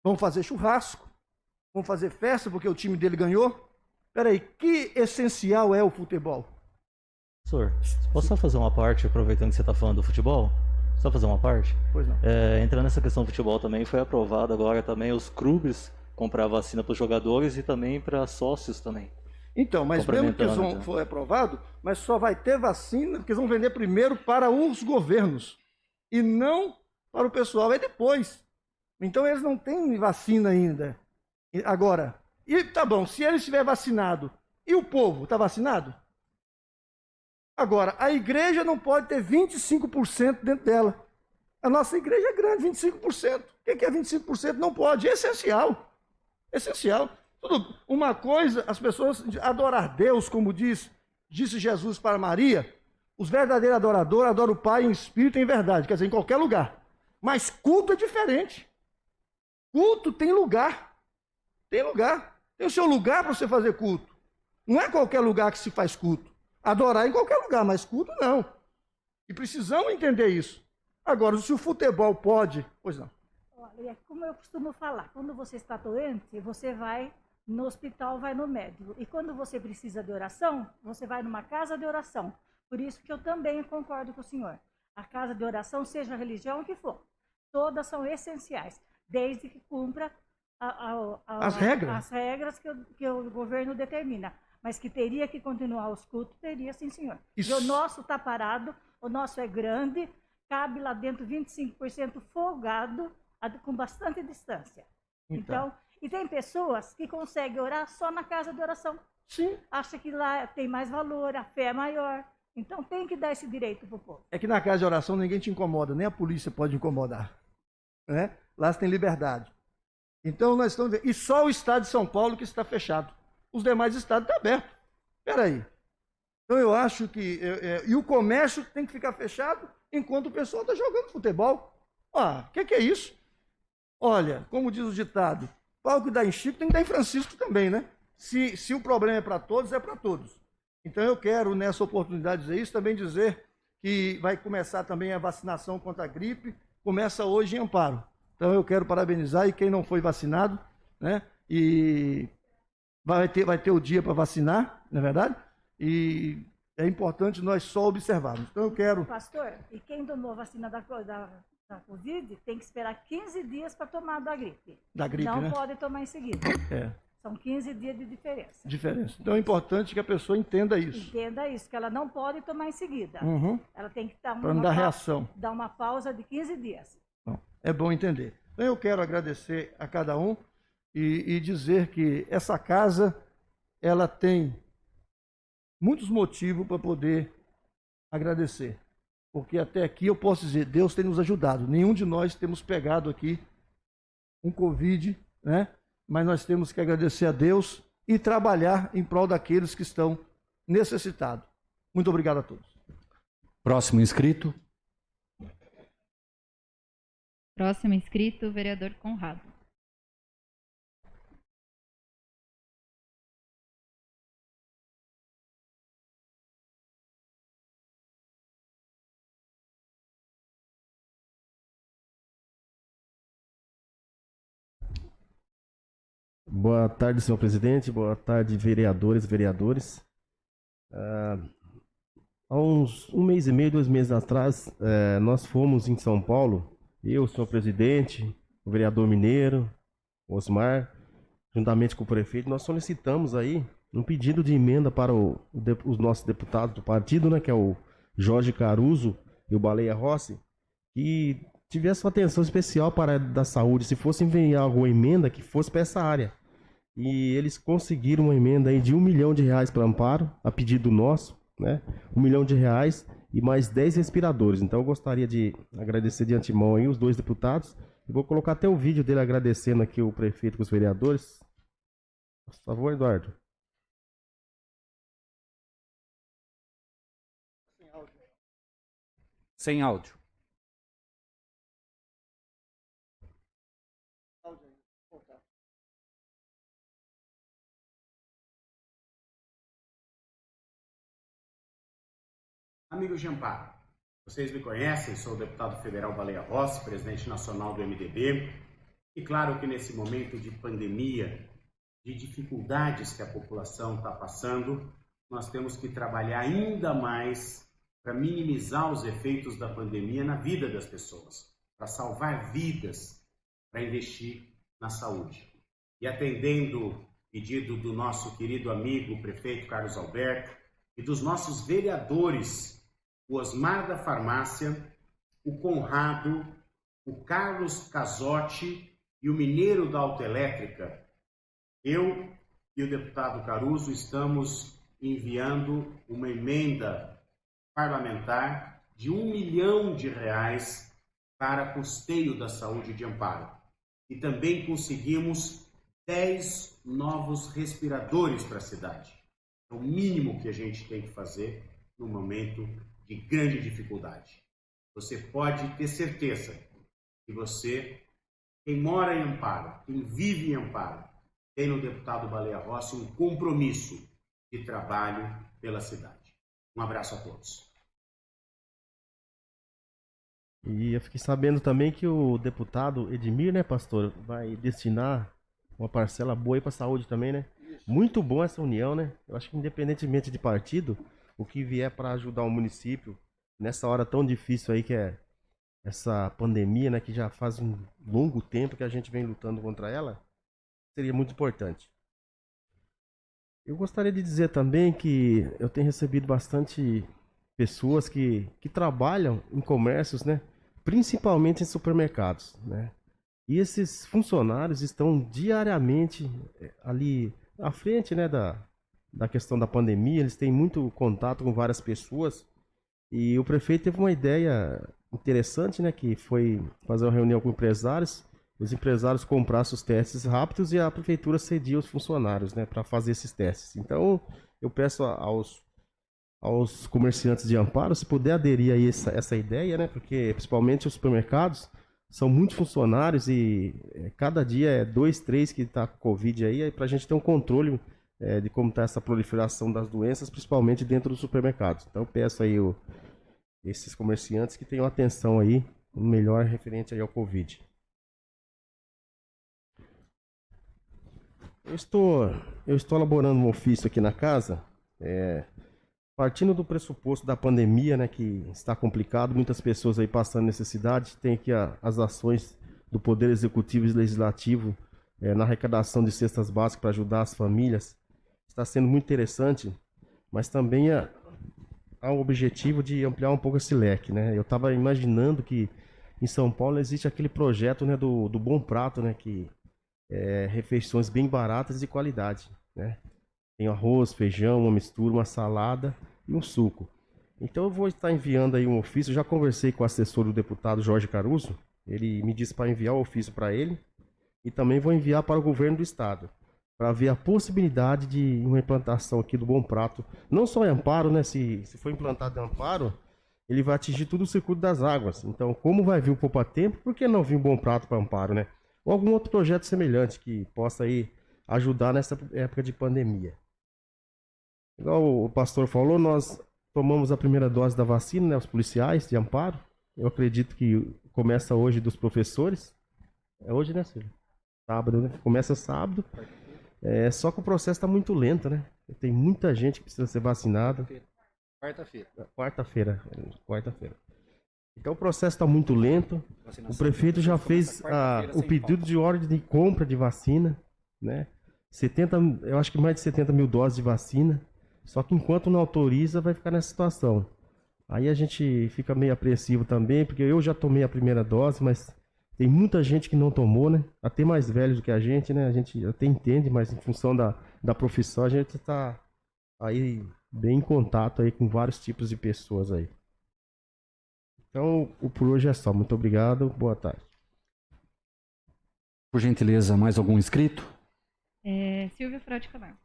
Vão fazer churrasco, vão fazer festa porque o time dele ganhou. Peraí, que essencial é o futebol? Professor, posso só fazer uma parte, aproveitando que você está falando do futebol? Só fazer uma parte? Pois não. Entrando nessa questão do futebol também, foi aprovado agora também os clubes comprar vacina para os jogadores e também para sócios também. Então, mas mesmo que isso for aprovado, mas só vai ter vacina, porque eles vão vender primeiro para os governos e não para o pessoal, é depois. Então eles não têm vacina ainda. Agora, e tá bom, se ele estiver vacinado, e o povo está vacinado? Agora, a igreja não pode ter 25% dentro dela. A nossa igreja é grande, 25%. O que é 25%? Não pode, é essencial. Essencial. Uma coisa, as pessoas adorar Deus, como disse Jesus para Maria, os verdadeiros adoradores adoram o Pai em espírito e em verdade, quer dizer, em qualquer lugar. Mas culto é diferente. Culto tem lugar. Tem lugar. Tem o seu lugar para você fazer culto. Não é qualquer lugar que se faz culto. Adorar em qualquer lugar, mas culto não. E precisamos entender isso. Agora, se o futebol pode... Pois não. Olha, como eu costumo falar, quando você está doente, você vai no hospital, vai no médico. E quando você precisa de oração, você vai numa casa de oração. Por isso que eu também concordo com o senhor. A casa de oração, seja a religião que for, todas são essenciais, desde que cumpra as regras que o governo determina. Mas que teria que continuar os cultos, teria sim, senhor. Isso. E o nosso está parado, o nosso é grande, cabe lá dentro 25% folgado, com bastante distância. Então, e tem pessoas que conseguem orar só na casa de oração. Sim. Acha que lá tem mais valor, a fé é maior. Então tem que dar esse direito para o povo. É que na casa de oração ninguém te incomoda, nem a polícia pode incomodar. Né? Lá você tem liberdade. Então nós estamos vendo. E só o estado de São Paulo que está fechado. Os demais estados estão abertos. Espera aí. Então eu acho que... e o comércio tem que ficar fechado enquanto o pessoal está jogando futebol. O que é isso? Olha, como diz o ditado, pau que dá em Chico tem que dar em Francisco também, né? Se o problema é para todos, é para todos. Então eu quero, nessa oportunidade, dizer isso, também dizer que vai começar também a vacinação contra a gripe, começa hoje em Amparo. Então eu quero parabenizar e quem não foi vacinado, né? E vai ter o dia para vacinar, não é verdade? E é importante nós só observarmos. Então eu quero... Pastor, e quem tomou a vacina da Covid tem que esperar 15 dias para tomar da gripe. Da gripe, não né? pode tomar em seguida. São 15 dias de diferença. Então é importante que a pessoa entenda isso. Entenda isso, que ela não pode tomar em seguida. Ela tem que dar para não dar reação. Dar uma pausa de 15 dias. Não, é bom entender. Então eu quero agradecer a cada um e dizer que essa casa, ela tem muitos motivos para poder agradecer. Porque até aqui eu posso dizer, Deus tem nos ajudado. Nenhum de nós temos pegado aqui um Covid, né? Mas nós temos que agradecer a Deus e trabalhar em prol daqueles que estão necessitados. Muito obrigado a todos. Próximo inscrito. Próximo inscrito, o vereador Conrado. Boa tarde, senhor presidente. Boa tarde, vereadores, vereadores. Há um mês e meio, 2 meses atrás, nós fomos em São Paulo, eu, senhor presidente, o vereador Mineiro, Osmar, juntamente com o prefeito, nós solicitamos aí um pedido de emenda para os nossos deputados do partido, né, que é o Jorge Caruso e o Baleia Rossi, que tivesse uma atenção especial para a área da saúde, se fosse enviar alguma emenda que fosse para essa área. E eles conseguiram uma emenda aí de R$1 milhão para Amparo, a pedido nosso, né? R$1 milhão e mais 10 respiradores. Então eu gostaria de agradecer de antemão aí os 2 deputados. Eu vou colocar até o vídeo dele agradecendo aqui o prefeito com os vereadores. Por favor, Eduardo. Sem áudio. Amigo Giamparo, vocês me conhecem, sou o deputado federal Baleia Rossi, presidente nacional do MDB. E claro que nesse momento de pandemia, de dificuldades que a população está passando, nós temos que trabalhar ainda mais para minimizar os efeitos da pandemia na vida das pessoas, para salvar vidas, para investir na saúde. E atendendo o pedido do nosso querido amigo, o prefeito Carlos Alberto, e dos nossos vereadores, o Osmar da Farmácia, o Conrado, o Carlos Casotti e o Mineiro da Autoelétrica, eu e o deputado Caruso estamos enviando uma emenda parlamentar de R$ 1 milhão para custeio da saúde de Amparo. E também conseguimos 10 novos respiradores para a cidade. É o mínimo que a gente tem que fazer no momento de grande dificuldade. Você pode ter certeza que você, quem mora em Amparo, quem vive em Amparo, tem no deputado Baleia Rossi um compromisso de trabalho pela cidade. Um abraço a todos. E eu fiquei sabendo também que o deputado Edmir, né, pastor, vai destinar uma parcela boa aí para a saúde também, né? Muito bom essa união, né? Eu acho que independentemente de partido, o que vier para ajudar o município nessa hora tão difícil aí que é essa pandemia, né, que já faz um longo tempo que a gente vem lutando contra ela, seria muito importante. Eu gostaria de dizer também que eu tenho recebido bastante pessoas que trabalham em comércios, né? Principalmente em supermercados, né? E esses funcionários estão diariamente ali à frente, né, da questão da pandemia. Eles têm muito contato com várias pessoas. E o prefeito teve uma ideia interessante, né, que foi fazer uma reunião com empresários. Os empresários comprassem os testes rápidos e a prefeitura cedia os funcionários, né, para fazer esses testes. Então, eu peço aos comerciantes de Amparo, se puder aderir a essa ideia, né, porque principalmente os supermercados são muitos funcionários e cada dia é 2, 3 que está com Covid aí para a gente ter um controle de como está essa proliferação das doenças, principalmente dentro dos supermercados. Então, eu peço aí esses comerciantes que tenham atenção aí, melhor referente aí ao Covid. Eu estou elaborando um ofício aqui na casa, partindo do pressuposto da pandemia, né, que está complicado, muitas pessoas aí passando necessidade, tem aqui as ações do Poder Executivo e Legislativo na arrecadação de cestas básicas para ajudar as famílias, está sendo muito interessante, mas também há o objetivo de ampliar um pouco esse leque, né? Eu estava imaginando que em São Paulo existe aquele projeto, né, do Bom Prato, né, que refeições bem baratas e de qualidade, né? Tem arroz, feijão, uma mistura, uma salada e um suco. Então eu vou estar enviando aí um ofício. Já conversei com o assessor do deputado Jorge Caruso. Ele me disse para enviar o ofício para ele. E também vou enviar para o governo do estado, para ver a possibilidade de uma implantação aqui do Bom Prato. Não só em Amparo, né? Se for implantado em Amparo, ele vai atingir todo o circuito das águas. Então, como vai vir o Poupa Tempo, por que não vir um Bom Prato para Amparo, né? Ou algum outro projeto semelhante que possa aí ajudar nessa época de pandemia. Igual o pastor falou, nós tomamos a primeira dose da vacina, né, os policiais de Amparo. Eu acredito que começa hoje dos professores. É hoje, né, Silvio? Sábado, né? Começa sábado. Só que o processo está muito lento, né? Tem muita gente que precisa ser vacinada. Quarta-feira. Então o processo está muito lento. O prefeito já fez o pedido de ordem de compra de vacina, né? Eu acho que mais de 70 mil doses de vacina. Só que enquanto não autoriza, vai ficar nessa situação. Aí a gente fica meio apreensivo também, porque eu já tomei a primeira dose, mas tem muita gente que não tomou, né? Até mais velhos do que a gente, né? A gente até entende, mas em função da profissão, a gente está aí bem em contato aí com vários tipos de pessoas aí. Então, por hoje é só. Muito obrigado. Boa tarde. Por gentileza, mais algum inscrito? Silvia Frade Camargo.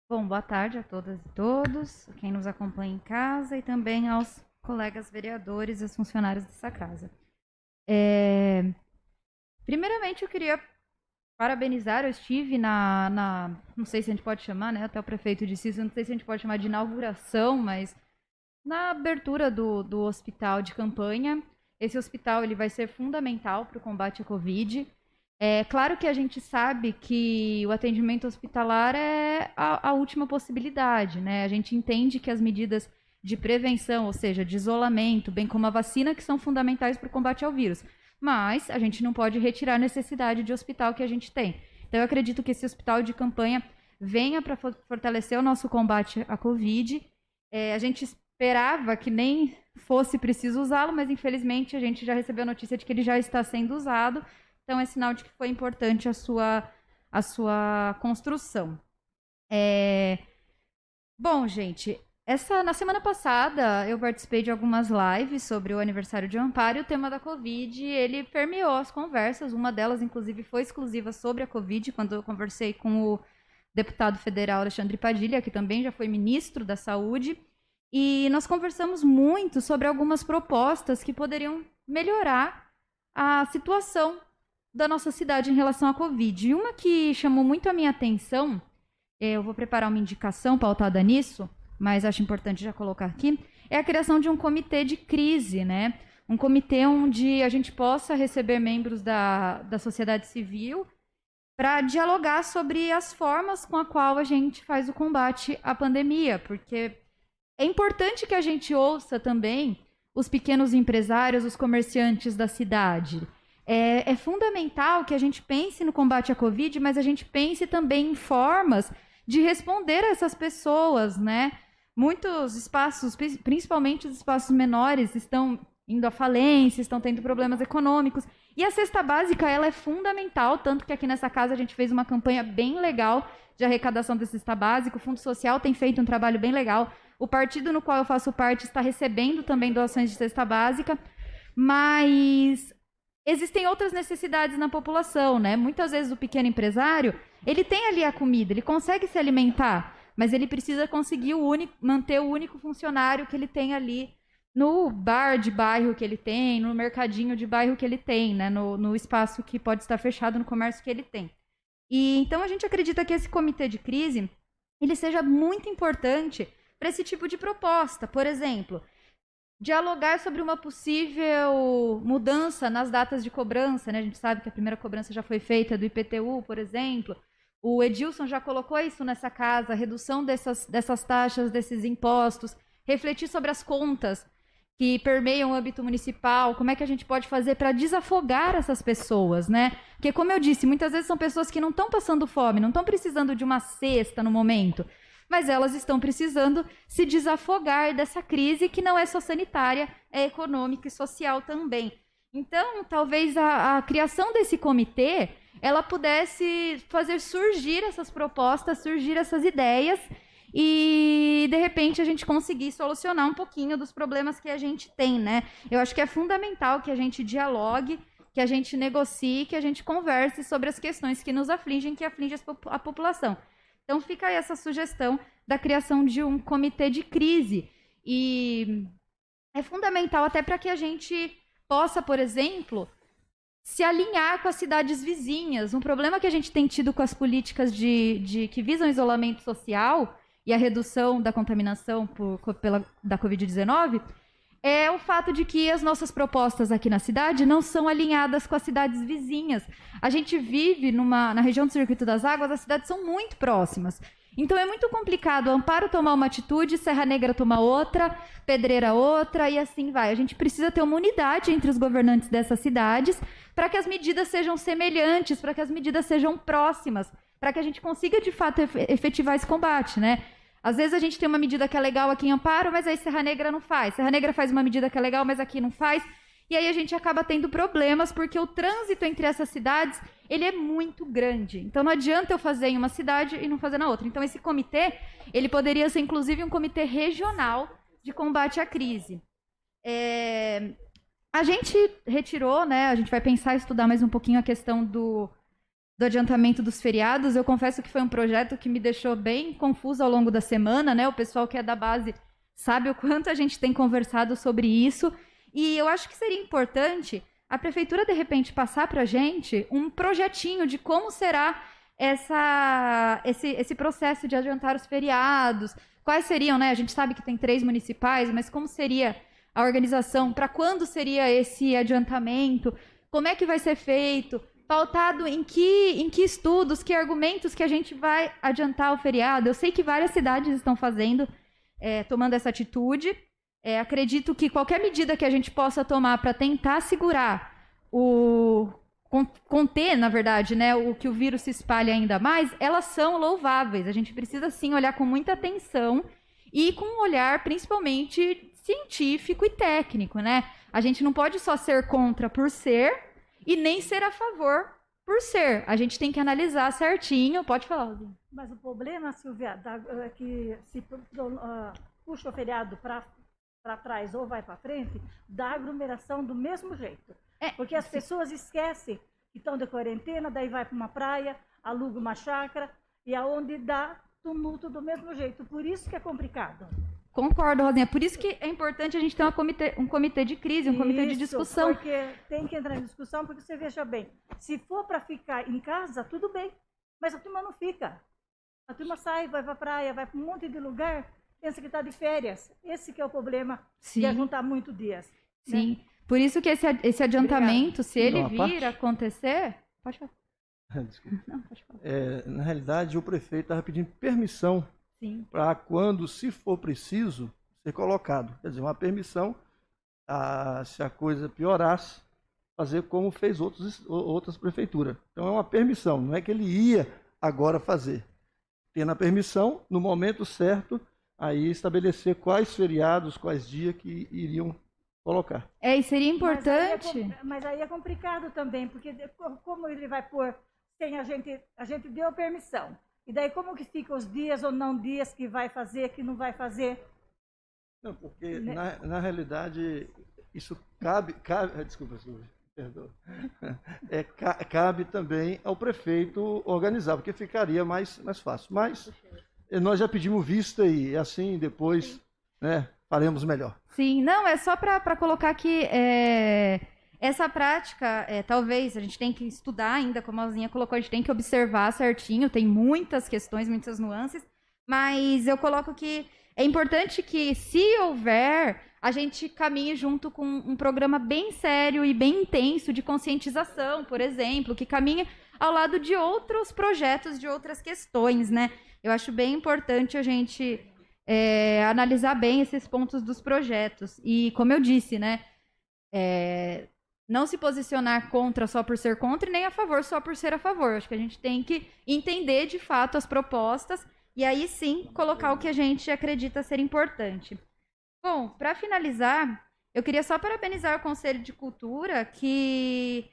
Bom, boa tarde a todas e todos, quem nos acompanha em casa e também aos colegas vereadores e os funcionários dessa casa. Primeiramente, eu queria parabenizar. Eu estive não sei se a gente pode chamar, né? Até o prefeito disse isso, não sei se a gente pode chamar de inauguração, mas na abertura do hospital de campanha. Esse hospital ele vai ser fundamental para o combate à Covid. É claro que a gente sabe que o atendimento hospitalar é a última possibilidade, né? A gente entende que as medidas de prevenção, ou seja, de isolamento, bem como a vacina, que são fundamentais para o combate ao vírus. Mas a gente não pode retirar a necessidade de hospital que a gente tem. Então eu acredito que esse hospital de campanha venha para fortalecer o nosso combate à Covid. A gente esperava que nem fosse preciso usá-lo, mas infelizmente a gente já recebeu a notícia de que ele já está sendo usado. Então é sinal de que foi importante a sua construção. Bom, gente, na semana passada eu participei de algumas lives sobre o aniversário de Amparo e o tema da Covid, ele permeou as conversas. Uma delas, inclusive, foi exclusiva sobre a Covid, quando eu conversei com o deputado federal Alexandre Padilha, que também já foi ministro da Saúde, e nós conversamos muito sobre algumas propostas que poderiam melhorar a situação da nossa cidade em relação à Covid. E uma que chamou muito a minha atenção, eu vou preparar uma indicação pautada nisso, mas acho importante já colocar aqui, é a criação de um comitê de crise, né? Um comitê onde a gente possa receber membros da sociedade civil para dialogar sobre as formas com a qual a gente faz o combate à pandemia, porque é importante que a gente ouça também os pequenos empresários, os comerciantes da cidade. É fundamental que a gente pense no combate à Covid, mas a gente pense também em formas de responder a essas pessoas, né? Muitos espaços, principalmente os espaços menores, estão indo à falência, estão tendo problemas econômicos. E a cesta básica, ela é fundamental, tanto que aqui nessa casa a gente fez uma campanha bem legal de arrecadação da cesta básica. O Fundo Social tem feito um trabalho bem legal. O partido no qual eu faço parte está recebendo também doações de cesta básica, mas existem outras necessidades na população, né? Muitas vezes o pequeno empresário, ele tem ali a comida, ele consegue se alimentar, mas ele precisa conseguir manter o único funcionário que ele tem ali no bar de bairro que ele tem, no mercadinho de bairro que ele tem, né? No espaço que pode estar fechado, no comércio que ele tem. E então a gente acredita que esse comitê de crise, ele seja muito importante para esse tipo de proposta. Por exemplo, dialogar sobre uma possível mudança nas datas de cobrança, né? A gente sabe que a primeira cobrança já foi feita do IPTU, por exemplo. O Edilson já colocou isso nessa casa, a redução dessas taxas, desses impostos, refletir sobre as contas que permeiam o âmbito municipal, como é que a gente pode fazer para desafogar essas pessoas, né? Porque, como eu disse, muitas vezes são pessoas que não estão passando fome, não estão precisando de uma cesta no momento, mas elas estão precisando se desafogar dessa crise que não é só sanitária, é econômica e social também. Então, talvez a criação desse comitê, ela pudesse fazer surgir essas propostas, surgir essas ideias e, de repente, a gente conseguir solucionar um pouquinho dos problemas que a gente tem, né? Eu acho que é fundamental que a gente dialogue, que a gente negocie, que a gente converse sobre as questões que nos afligem, que afligem a população. Então, fica aí essa sugestão da criação de um comitê de crise. E é fundamental até para que a gente possa, por exemplo, se alinhar com as cidades vizinhas. Um problema que a gente tem tido com as políticas que visam isolamento social e a redução da contaminação da Covid-19 é o fato de que as nossas propostas aqui na cidade não são alinhadas com as cidades vizinhas. A gente vive na região do Circuito das Águas, as cidades são muito próximas. Então é muito complicado Amparo tomar uma atitude, Serra Negra tomar outra, Pedreira outra e assim vai. A gente precisa ter uma unidade entre os governantes dessas cidades para que as medidas sejam semelhantes, para que as medidas sejam próximas, para que a gente consiga de fato efetivar esse combate, né? Às vezes a gente tem uma medida que é legal aqui em Amparo, mas aí Serra Negra não faz. Serra Negra faz uma medida que é legal, mas aqui não faz. E aí a gente acaba tendo problemas, porque o trânsito entre essas cidades, ele é muito grande. Então não adianta eu fazer em uma cidade e não fazer na outra. Então esse comitê, ele poderia ser inclusive um comitê regional de combate à crise. A gente retirou, né? A gente vai pensar e estudar mais um pouquinho a questão do adiantamento dos feriados. Eu confesso que foi um projeto que me deixou bem confusa ao longo da semana, né? O pessoal que é da base sabe o quanto a gente tem conversado sobre isso. E eu acho que seria importante a prefeitura, de repente, passar para a gente um projetinho de como será esse processo de adiantar os feriados, quais seriam, né? A gente sabe que tem 3 municipais, mas como seria a organização, para quando seria esse adiantamento, como é que vai ser feito, pautado em que estudos, que argumentos que a gente vai adiantar o feriado. Eu sei que várias cidades estão fazendo, tomando essa atitude. Acredito que qualquer medida que a gente possa tomar para tentar segurar conter, na verdade, né, o que o vírus se espalha ainda mais, elas são louváveis. A gente precisa, sim, olhar com muita atenção e com um olhar, principalmente, científico e técnico, né? A gente não pode só ser contra por ser e nem ser a favor por ser. A gente tem que analisar certinho. Pode falar, Rosinha. Mas o problema, Silvia, é que se puxa o feriado para trás ou vai para frente, dá aglomeração do mesmo jeito. Porque as pessoas esquecem que estão de quarentena, daí vai para uma praia, aluga uma chácara, e aonde dá tumulto do mesmo jeito. Por isso que é complicado. Concordo, Rosinha. Por isso que é importante a gente ter um comitê de crise, um comitê de discussão. Porque tem que entrar em discussão, porque você veja bem, se for para ficar em casa, tudo bem, mas a turma não fica. A turma sai, vai para a praia, vai para um monte de lugar, pensa que está de férias. Esse que é o problema, de juntar muitos dias. Sim. Né? Por isso que esse adiantamento, Obrigada. se ele vir a acontecer... Pode falar. Desculpa. Não, pode falar. Na realidade, o prefeito estava pedindo permissão para quando, se for preciso, ser colocado. Quer dizer, uma permissão, se a coisa piorasse, fazer como fez outras prefeituras. Então é uma permissão, não é que ele ia agora fazer. Tendo a permissão, no momento certo, aí estabelecer quais feriados, quais dias que iriam colocar. E seria importante... Mas aí é complicado também, porque como ele vai pôr sem a gente deu permissão. E daí como que fica os dias ou não dias que vai fazer, que não vai fazer? Não, porque na realidade isso cabe desculpa, Silvia, perdoa. Cabe também ao prefeito organizar, porque ficaria mais fácil. Mas nós já pedimos vista e assim depois, né, faremos melhor. Sim, não, é só para colocar que essa prática, talvez, a gente tem que estudar ainda, como a Rosinha colocou, a gente tem que observar certinho, tem muitas questões, muitas nuances, mas eu coloco que é importante que, se houver, a gente caminhe junto com um programa bem sério e bem intenso de conscientização, por exemplo, que caminhe ao lado de outros projetos, de outras questões, né? Eu acho bem importante a gente analisar bem esses pontos dos projetos. E, como eu disse, né? Não se posicionar contra só por ser contra e nem a favor só por ser a favor. Acho que a gente tem que entender de fato as propostas e aí sim colocar o que a gente acredita ser importante. Bom, para finalizar, eu queria só parabenizar o Conselho de Cultura, que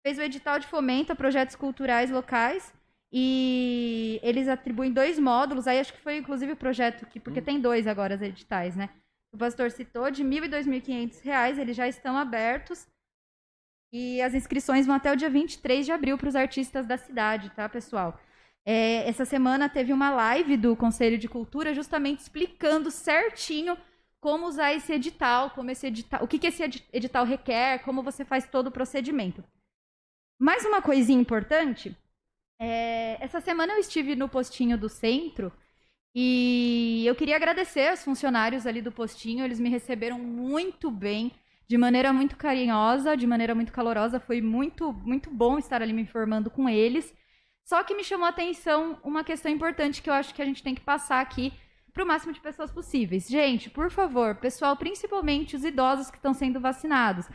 fez o edital de fomento a projetos culturais locais e eles atribuem 2 módulos, aí acho que foi inclusive o projeto, porque tem 2 agora os editais, né? O pastor citou, de R$ 1.000 e R$ 2.500, eles já estão abertos. E as inscrições vão até o dia 23 de abril para os artistas da cidade, tá, pessoal? Essa semana teve uma live do Conselho de Cultura justamente explicando certinho como usar esse edital, o que esse edital requer, como você faz todo o procedimento. Mais uma coisinha importante, essa semana eu estive no postinho do centro e eu queria agradecer aos funcionários ali do postinho, eles me receberam muito bem, de maneira muito carinhosa, de maneira muito calorosa, foi muito, muito bom estar ali me informando com eles. Só que me chamou a atenção uma questão importante que eu acho que a gente tem que passar aqui para o máximo de pessoas possíveis. Gente, por favor, pessoal, principalmente os idosos que estão sendo vacinados,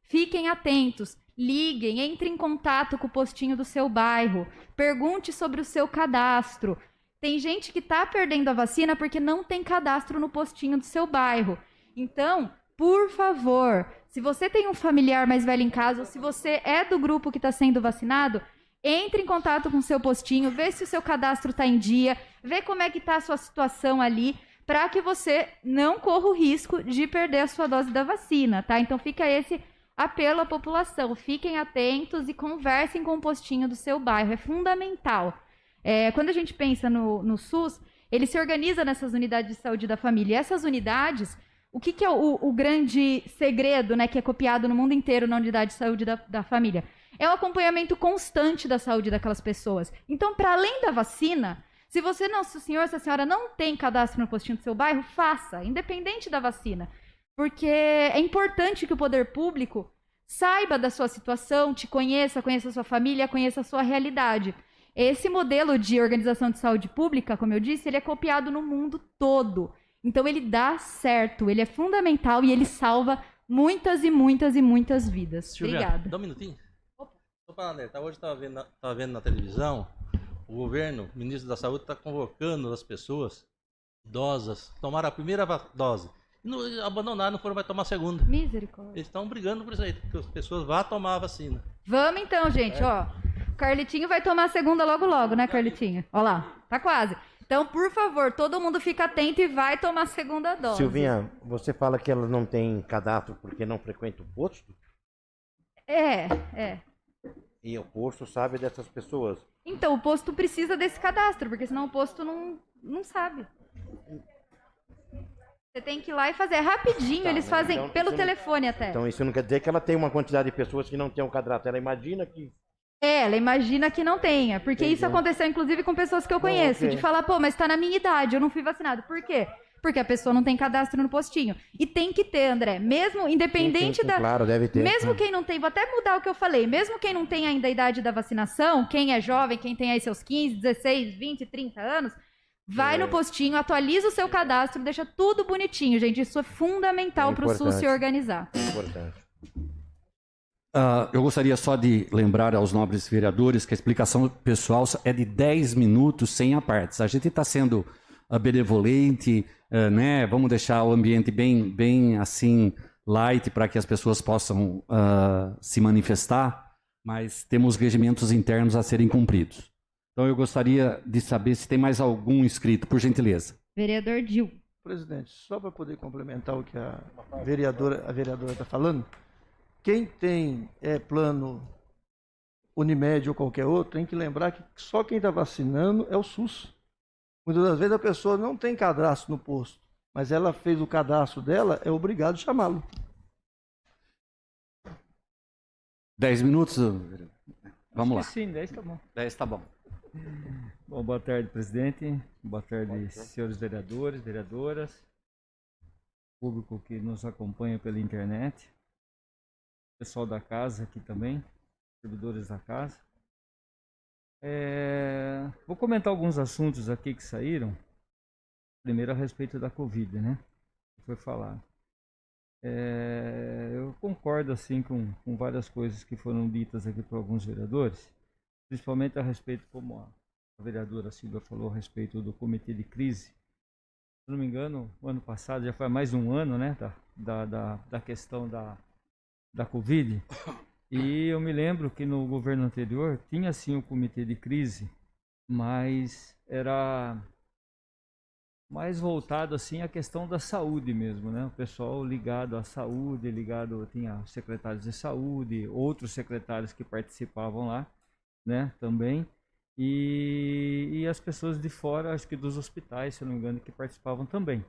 fiquem atentos, liguem, entrem em contato com o postinho do seu bairro, pergunte sobre o seu cadastro. Tem gente que está perdendo a vacina porque não tem cadastro no postinho do seu bairro. Então, por favor, se você tem um familiar mais velho em casa ou se você é do grupo que está sendo vacinado, entre em contato com o seu postinho, vê se o seu cadastro está em dia, vê como é que está a sua situação ali, para que você não corra o risco de perder a sua dose da vacina, tá? Então fica esse apelo à população, fiquem atentos e conversem com o postinho do seu bairro, é fundamental. Quando a gente pensa no SUS, ele se organiza nessas unidades de saúde da família, e essas unidades O que é o grande segredo, né, que é copiado no mundo inteiro na unidade de saúde da família? É o acompanhamento constante da saúde daquelas pessoas. Então, para além da vacina, se você não, se o senhor, se a senhora não tem cadastro no postinho do seu bairro, faça, independente da vacina. Porque é importante que o poder público saiba da sua situação, te conheça, conheça a sua família, conheça a sua realidade. Esse modelo de organização de saúde pública, como eu disse, ele é copiado no mundo todo. Então ele dá certo, ele é fundamental e ele salva muitas e muitas e muitas vidas. Silvia, Obrigada. dá um minutinho. Só para alertar, hoje estava vendo na televisão, o governo, o ministro da Saúde, está convocando as pessoas idosas, tomaram a primeira dose. Abandonaram, não foram mais tomar a segunda. Misericórdia. Eles estão brigando por isso aí, que as pessoas vá tomar a vacina. Vamos então, gente, ó. Carlitinho vai tomar a segunda logo logo, né, Carlitinho? Ó lá, tá quase. Então, por favor, todo mundo fica atento e vai tomar a segunda dose. Silvinha, você fala que ela não tem cadastro porque não frequenta o posto? É. E o posto sabe dessas pessoas. Então, o posto precisa desse cadastro, porque senão o posto não sabe. Você tem que ir lá e fazer. É rapidinho, Tá, eles mas fazem então pelo isso não- telefone até. Então isso não quer dizer que ela tem uma quantidade de pessoas que não tem o cadastro. Ela imagina que... Ela imagina que não tenha, porque isso Entendi. aconteceu inclusive com pessoas que eu conheço, ok. de falar, pô, mas tá na minha idade, eu não fui vacinado. Por quê? Porque a pessoa não tem cadastro no postinho. E tem que ter, André, mesmo independente Sim, da... Claro, deve ter. Mesmo quem não tem, vou até mudar o que eu falei, mesmo quem não tem ainda a idade da vacinação, quem é jovem, quem tem aí seus 15, 16, 20, 30 anos, vai no postinho, atualiza o seu cadastro, deixa tudo bonitinho, gente. Isso é fundamental É para o SUS se importante. organizar. É importante. Eu gostaria só de lembrar aos nobres vereadores que a explicação pessoal é de 10 minutos sem apartes. A gente está sendo benevolente, né? Vamos deixar o ambiente bem assim, light, para que as pessoas possam se manifestar, mas temos regimentos internos a serem cumpridos. Então eu gostaria de saber se tem mais algum inscrito, por gentileza. Vereador Dil. Presidente, só para poder complementar o que a vereadora está falando, quem tem plano Unimed ou qualquer outro, tem que lembrar que só quem está vacinando é o SUS. Muitas das vezes a pessoa não tem cadastro no posto, mas ela fez o cadastro dela, é obrigado a chamá-lo. 10 minutos? Vamos lá. Acho que sim, 10 tá bom. 10 tá bom. Bom, boa tarde, presidente. Boa tarde, senhores vereadores, vereadoras, público que nos acompanha pela internet, pessoal da casa aqui também, servidores da casa. Vou comentar alguns assuntos aqui que saíram. Primeiro a respeito da Covid, né? Que foi falado. Eu concordo assim com várias coisas que foram ditas aqui por alguns vereadores, principalmente a respeito, como a vereadora Silvia falou, a respeito do comitê de crise. Se não me engano, o ano passado, já faz mais de um ano, né, da questão da Covid. E eu me lembro que no governo anterior tinha sim o comitê de crise, mas era mais voltado assim à questão da saúde mesmo, né? O pessoal ligado à saúde, tinha secretários de saúde, outros secretários que participavam lá, né, também, e as pessoas de fora, acho que dos hospitais, se eu não me engano, que participavam também.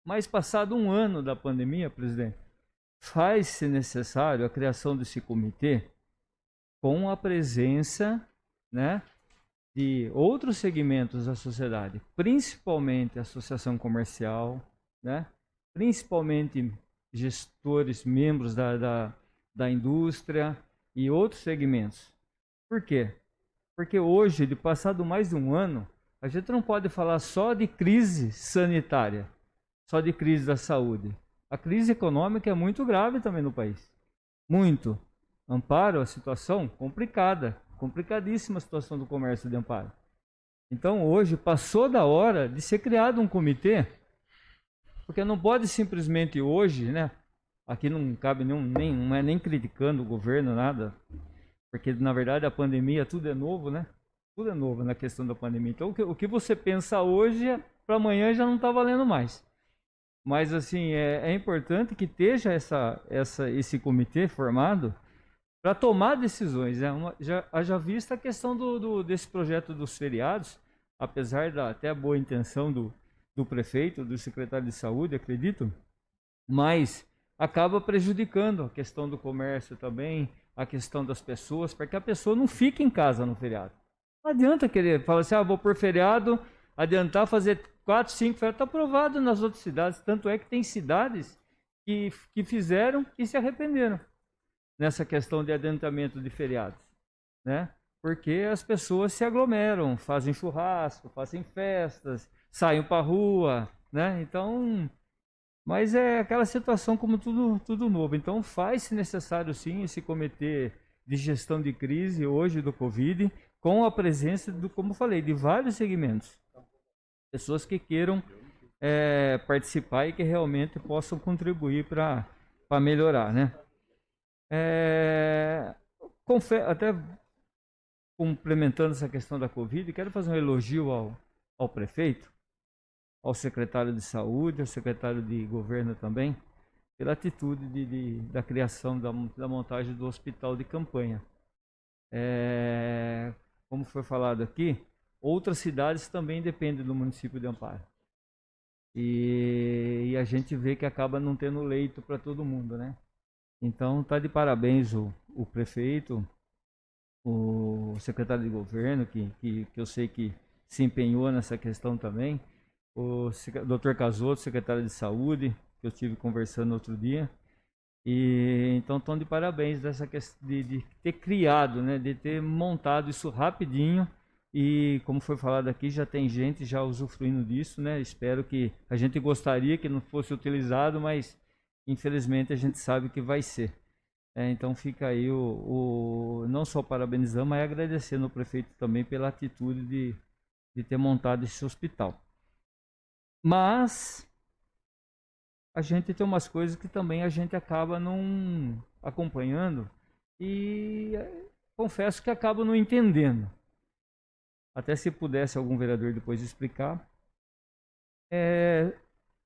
Mas passado um ano da pandemia, presidente, faz-se necessário a criação desse comitê com a presença, né, de outros segmentos da sociedade, principalmente a associação comercial, né, principalmente gestores, membros da indústria e outros segmentos. Por quê? Porque hoje, de passado mais de um ano, a gente não pode falar só de crise sanitária, só de crise da saúde. A crise econômica é muito grave também no país. Muito. Amparo, a situação complicada, complicadíssima a situação do comércio de Amparo. Então hoje passou da hora de ser criado um comitê, porque não pode simplesmente hoje, né? Aqui não cabe não é nem criticando o governo, nada, porque na verdade a pandemia tudo é novo, né? Tudo é novo na questão da pandemia. Então o que você pensa hoje, para amanhã já não está valendo mais. Mas assim, é importante que esteja esse comitê formado para tomar decisões. Já vista a questão desse projeto dos feriados, apesar da até a boa intenção do prefeito, do secretário de saúde, acredito, mas acaba prejudicando a questão do comércio também, a questão das pessoas, porque a pessoa não fica em casa no feriado. Não adianta querer falar assim, vou por feriado, adiantar fazer 4, 5 feriados. Está aprovado nas outras cidades, tanto é que tem cidades que fizeram e se arrependeram nessa questão de adiantamento de feriados, né? Porque as pessoas se aglomeram, fazem churrasco, fazem festas, saem para a rua, né? Então, mas é aquela situação como tudo novo. Então, faz-se necessário sim esse comitê de gestão de crise hoje do Covid, com a presença, como falei, de vários segmentos. Pessoas que queiram participar e que realmente possam contribuir para melhorar, né? Até complementando essa questão da Covid, quero fazer um elogio ao prefeito, ao secretário de saúde, ao secretário de governo também, pela atitude da criação, da montagem do hospital de campanha. Como foi falado aqui, outras cidades também dependem do município de Amparo. E a gente vê que acaba não tendo leito para todo mundo, né? Então, tá de parabéns o prefeito, o secretário de governo, que eu sei que se empenhou nessa questão também, o Dr. Casoto, secretário de saúde, que eu estive conversando outro dia. E então estão de parabéns dessa questão de ter criado, né, de ter montado isso rapidinho. E como foi falado aqui, já tem gente já usufruindo disso, né? Espero que a gente gostaria que não fosse utilizado, mas infelizmente a gente sabe que vai ser. Então fica aí não só parabenizando, mas agradecendo o prefeito também pela atitude de ter montado esse hospital. Mas a gente tem umas coisas que também a gente acaba não acompanhando e confesso que acabo não entendendo. Até se pudesse algum vereador depois explicar.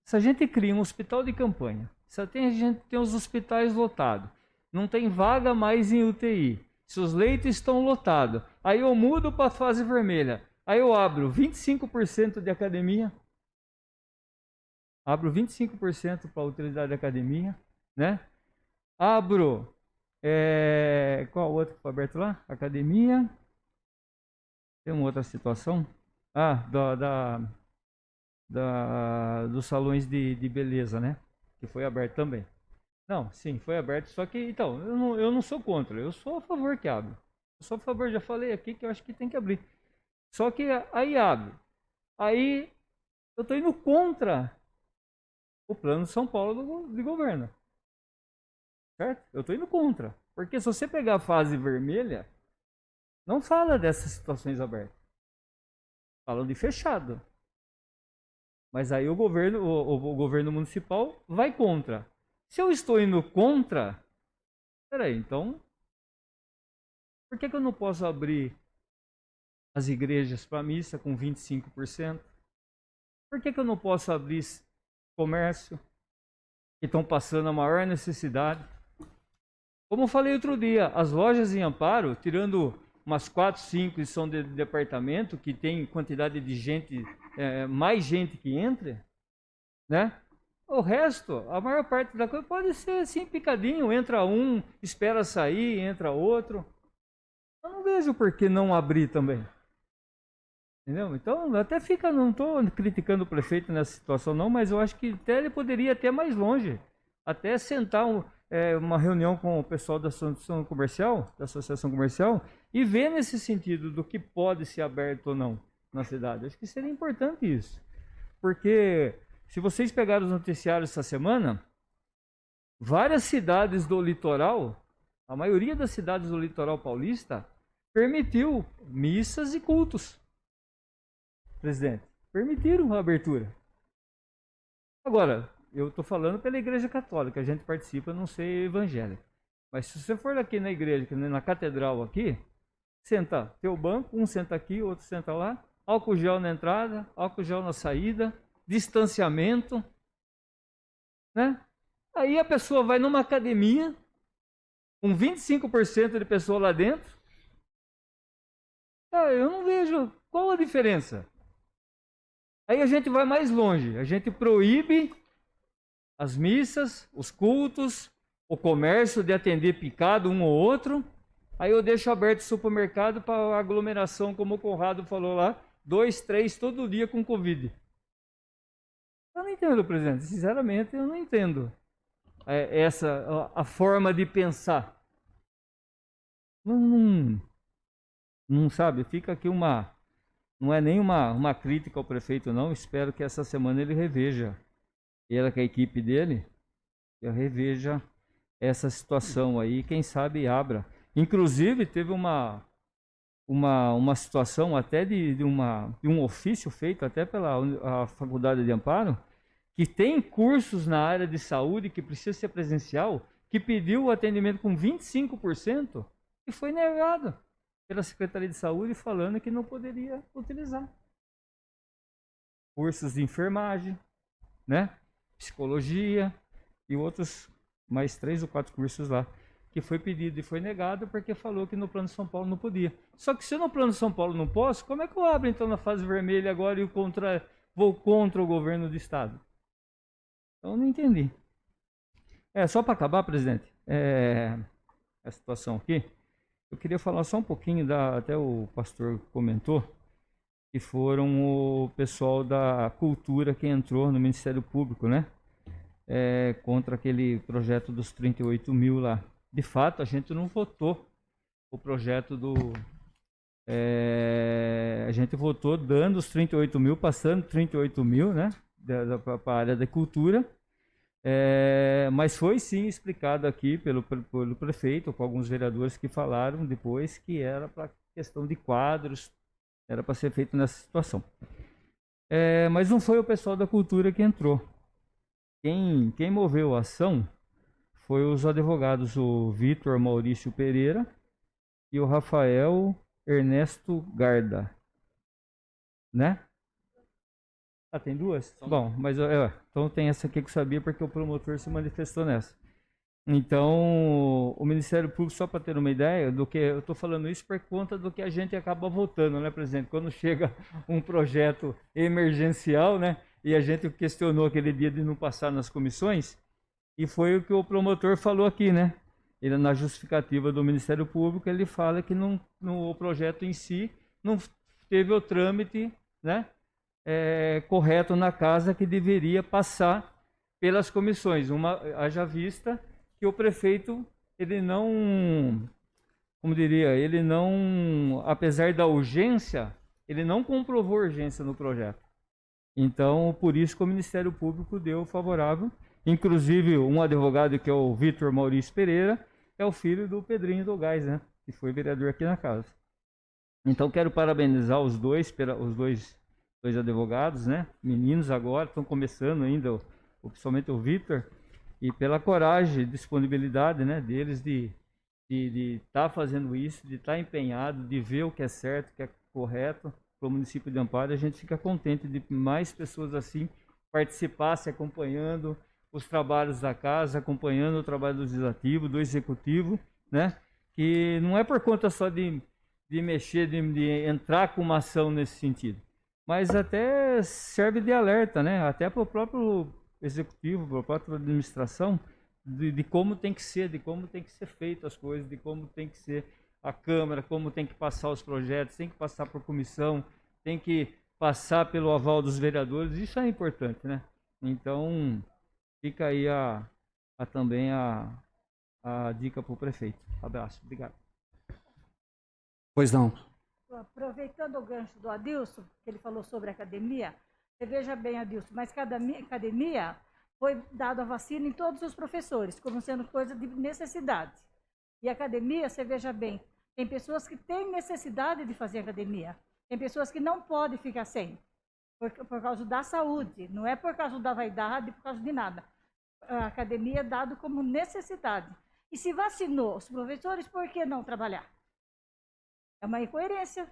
Se a gente cria um hospital de campanha, a gente tem os hospitais lotados, não tem vaga mais em UTI, se os leitos estão lotados, aí eu mudo para a fase vermelha, aí eu abro 25% de academia, abro 25% para a utilidade da academia, né? Abro, qual outro que foi aberto lá? Academia. Tem uma outra situação? Dos salões de beleza, né? Que foi aberto também. Não, sim, foi aberto, só que, então, eu não sou contra, eu sou a favor que abra. Eu sou a favor, já falei aqui que eu acho que tem que abrir. Só que aí abre. Aí eu estou indo contra o plano de São Paulo de governo. Certo? Eu estou indo contra. Porque se você pegar a fase vermelha, não fala dessas situações abertas. Falam de fechado. Mas aí o governo municipal vai contra. Se eu estou indo contra, peraí, então, por que eu não posso abrir as igrejas para missa com 25%? Por que eu não posso abrir comércio que estão passando a maior necessidade? Como eu falei outro dia, as lojas em Amparo, tirando umas 4, 5 que são de departamento, que tem quantidade de gente, mais gente que entra, né? O resto, a maior parte da coisa pode ser assim, picadinho, entra um, espera sair, entra outro. Eu não vejo por que não abrir também. Entendeu? Então, até fica, não estou criticando o prefeito nessa situação não, mas eu acho que até ele poderia ir até mais longe. Até sentar uma reunião com o pessoal da associação comercial, e ver nesse sentido do que pode ser aberto ou não na cidade. Acho que seria importante isso. Porque se vocês pegarem os noticiários essa semana, várias cidades do litoral, a maioria das cidades do litoral paulista, permitiu missas e cultos. Presidente, permitiram a abertura. Agora, eu estou falando pela Igreja Católica, a gente participa, não sei evangélica. Mas se você for aqui na igreja, na catedral aqui, senta, tem o banco, um senta aqui, outro senta lá, álcool gel na entrada, álcool gel na saída, distanciamento, né? Aí a pessoa vai numa academia, com 25% de pessoa lá dentro, eu não vejo qual a diferença. Aí a gente vai mais longe, a gente proíbe as missas, os cultos, o comércio de atender picado um ou outro. Aí eu deixo aberto o supermercado para aglomeração, como o Conrado falou lá, 2, 3 todo dia com Covid. Eu não entendo, presidente. Sinceramente, eu não entendo a forma de pensar. Não sabe, fica aqui não é nem uma crítica ao prefeito, não. Espero que essa semana ele reveja, ele com a equipe dele, reveja essa situação aí, quem sabe abra. Inclusive, teve uma situação até de um ofício feito até pela Faculdade de Amparo, que tem cursos na área de saúde que precisa ser presencial, que pediu o atendimento com 25% e foi negado pela Secretaria de Saúde, falando que não poderia utilizar. Cursos de enfermagem, né? Psicologia e outros, mais 3 ou 4 cursos lá, que foi pedido e foi negado porque falou que no Plano São Paulo não podia. Só que se no Plano São Paulo não posso, como é que eu abro então na fase vermelha agora e vou contra o governo do estado? Então eu não entendi. Só para acabar, presidente, a situação aqui, eu queria falar só um pouquinho, até o pastor comentou, que foram o pessoal da cultura que entrou no Ministério Público, né? Contra aquele projeto dos 38 mil lá. De fato, a gente não votou o projeto a gente votou dando os 38 mil, passando 38 mil, né? Para a área da cultura. Mas foi sim explicado aqui pelo prefeito, com alguns vereadores que falaram depois que era para questão de quadros, era para ser feito nessa situação. Mas não foi o pessoal da cultura que entrou. Quem moveu a ação foi os advogados, o Vitor Maurício Pereira e o Rafael Ernesto Garda, né? Tem duas? Bom, mas então tem essa aqui que eu sabia porque o promotor se manifestou nessa. Então, o Ministério Público, só para ter uma ideia do que eu estou falando isso por conta do que a gente acaba votando, né, presidente? Quando chega um projeto emergencial, né, e a gente questionou aquele dia de não passar nas comissões, e foi o que o promotor falou aqui, né? Ele, na justificativa do Ministério Público, ele fala que o projeto em si não teve o trâmite, né, correto na casa, que deveria passar pelas comissões. Haja vista que o prefeito, ele não, apesar da urgência, ele não comprovou urgência no projeto. Então, por isso que o Ministério Público deu favorável. Inclusive, um advogado, que é o Vitor Maurício Pereira, é o filho do Pedrinho Dogás, né? Que foi vereador aqui na casa. Então, quero parabenizar os dois advogados, né? Meninos agora, estão começando ainda, principalmente o Vitor, e pela coragem e disponibilidade, né, deles de estar fazendo isso, de estar empenhado, de ver o que é certo, o que é correto para o município de Amparo. A gente fica contente de mais pessoas assim participassem, acompanhando os trabalhos da casa, acompanhando o trabalho do legislativo, do executivo, né? Que não é por conta só de mexer, de entrar com uma ação nesse sentido, mas até serve de alerta, né? Até para o próprio executivo, para a própria administração, de como tem que ser, de como tem que ser feito as coisas, de como tem que ser a Câmara, como tem que passar os projetos, tem que passar por comissão, tem que passar pelo aval dos vereadores. Isso é importante, né? Então, fica aí também a dica para o prefeito. Abraço, obrigado. Pois não. Aproveitando o gancho do Adilson, que ele falou sobre a academia, você veja bem, Adilson, mas cada academia foi dada a vacina em todos os professores, como sendo coisa de necessidade. E a academia, você veja bem, tem pessoas que têm necessidade de fazer academia, tem pessoas que não podem ficar sem, por causa da saúde, não é por causa da vaidade, por causa de nada. A academia é dado como necessidade. E se vacinou os professores, por que não trabalhar? É uma incoerência,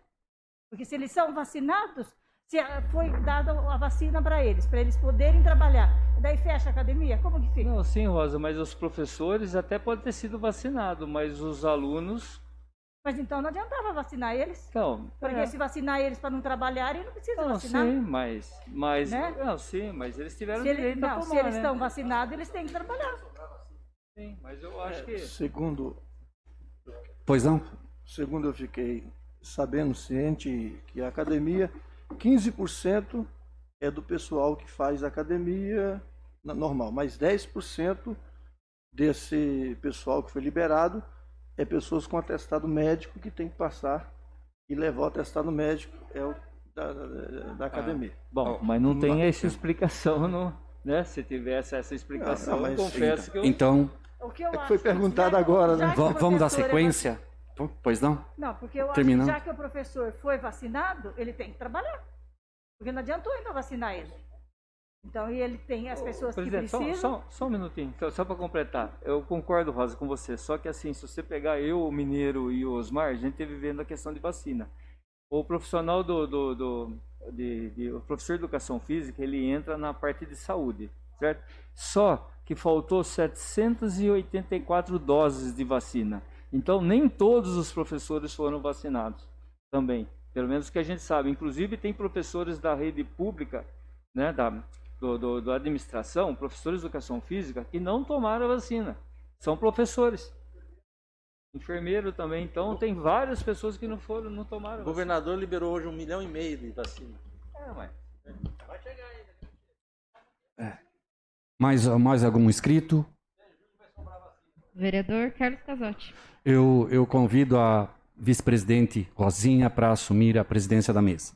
porque se eles são vacinados, se foi dada a vacina para eles poderem trabalhar, daí fecha a academia, como que fica? Não, sim, Rosa, mas os professores até podem ter sido vacinados, mas os alunos Mas então não adiantava vacinar eles. Então, Porque se vacinar eles para não trabalharem, não precisa não, vacinar. sim, mas Né? não, sim, mas eles tiveram Se, direito a tomar, se eles né? estão vacinados, eles têm que trabalhar. Sim, mas eu acho que Segundo Pois não? eu fiquei sabendo, ciente, que a academia, 15% é do pessoal que faz academia normal, mas 10% desse pessoal que foi liberado é pessoas com atestado médico que tem que passar e levar o atestado médico da academia. bom, mas não tem essa explicação, né? Se tivesse essa explicação, Não, mas eu confesso que eu... Então, O que eu que acho foi que perguntado já- agora, né? já que o vamos dar professor é sequência? Pois não? Não, porque eu Terminando. acho que já que o professor foi vacinado, ele tem que trabalhar. Porque não adiantou ainda vacinar ele. Então, e ele tem as pessoas que Presidente, precisam. só um minutinho, só para completar. Eu concordo, Rosa, com você. Só que assim, se você pegar eu, o Mineiro e o Osmar, a gente teve vendo a questão de vacina. O profissional o professor de educação física, ele entra na parte de saúde, certo? Só que faltou 784 doses de vacina. Então, nem todos os professores foram vacinados também. Pelo menos que a gente sabe. Inclusive, tem professores da rede pública, né, da administração, professores de educação física, que não tomaram a vacina. São professores. Enfermeiro também. Então, tem várias pessoas que não tomaram a O vacina. governador liberou hoje 1,5 milhão de vacina. Mais algum inscrito? Vereador Carlos Casotti. Eu convido a vice-presidente Rosinha para assumir a presidência da mesa.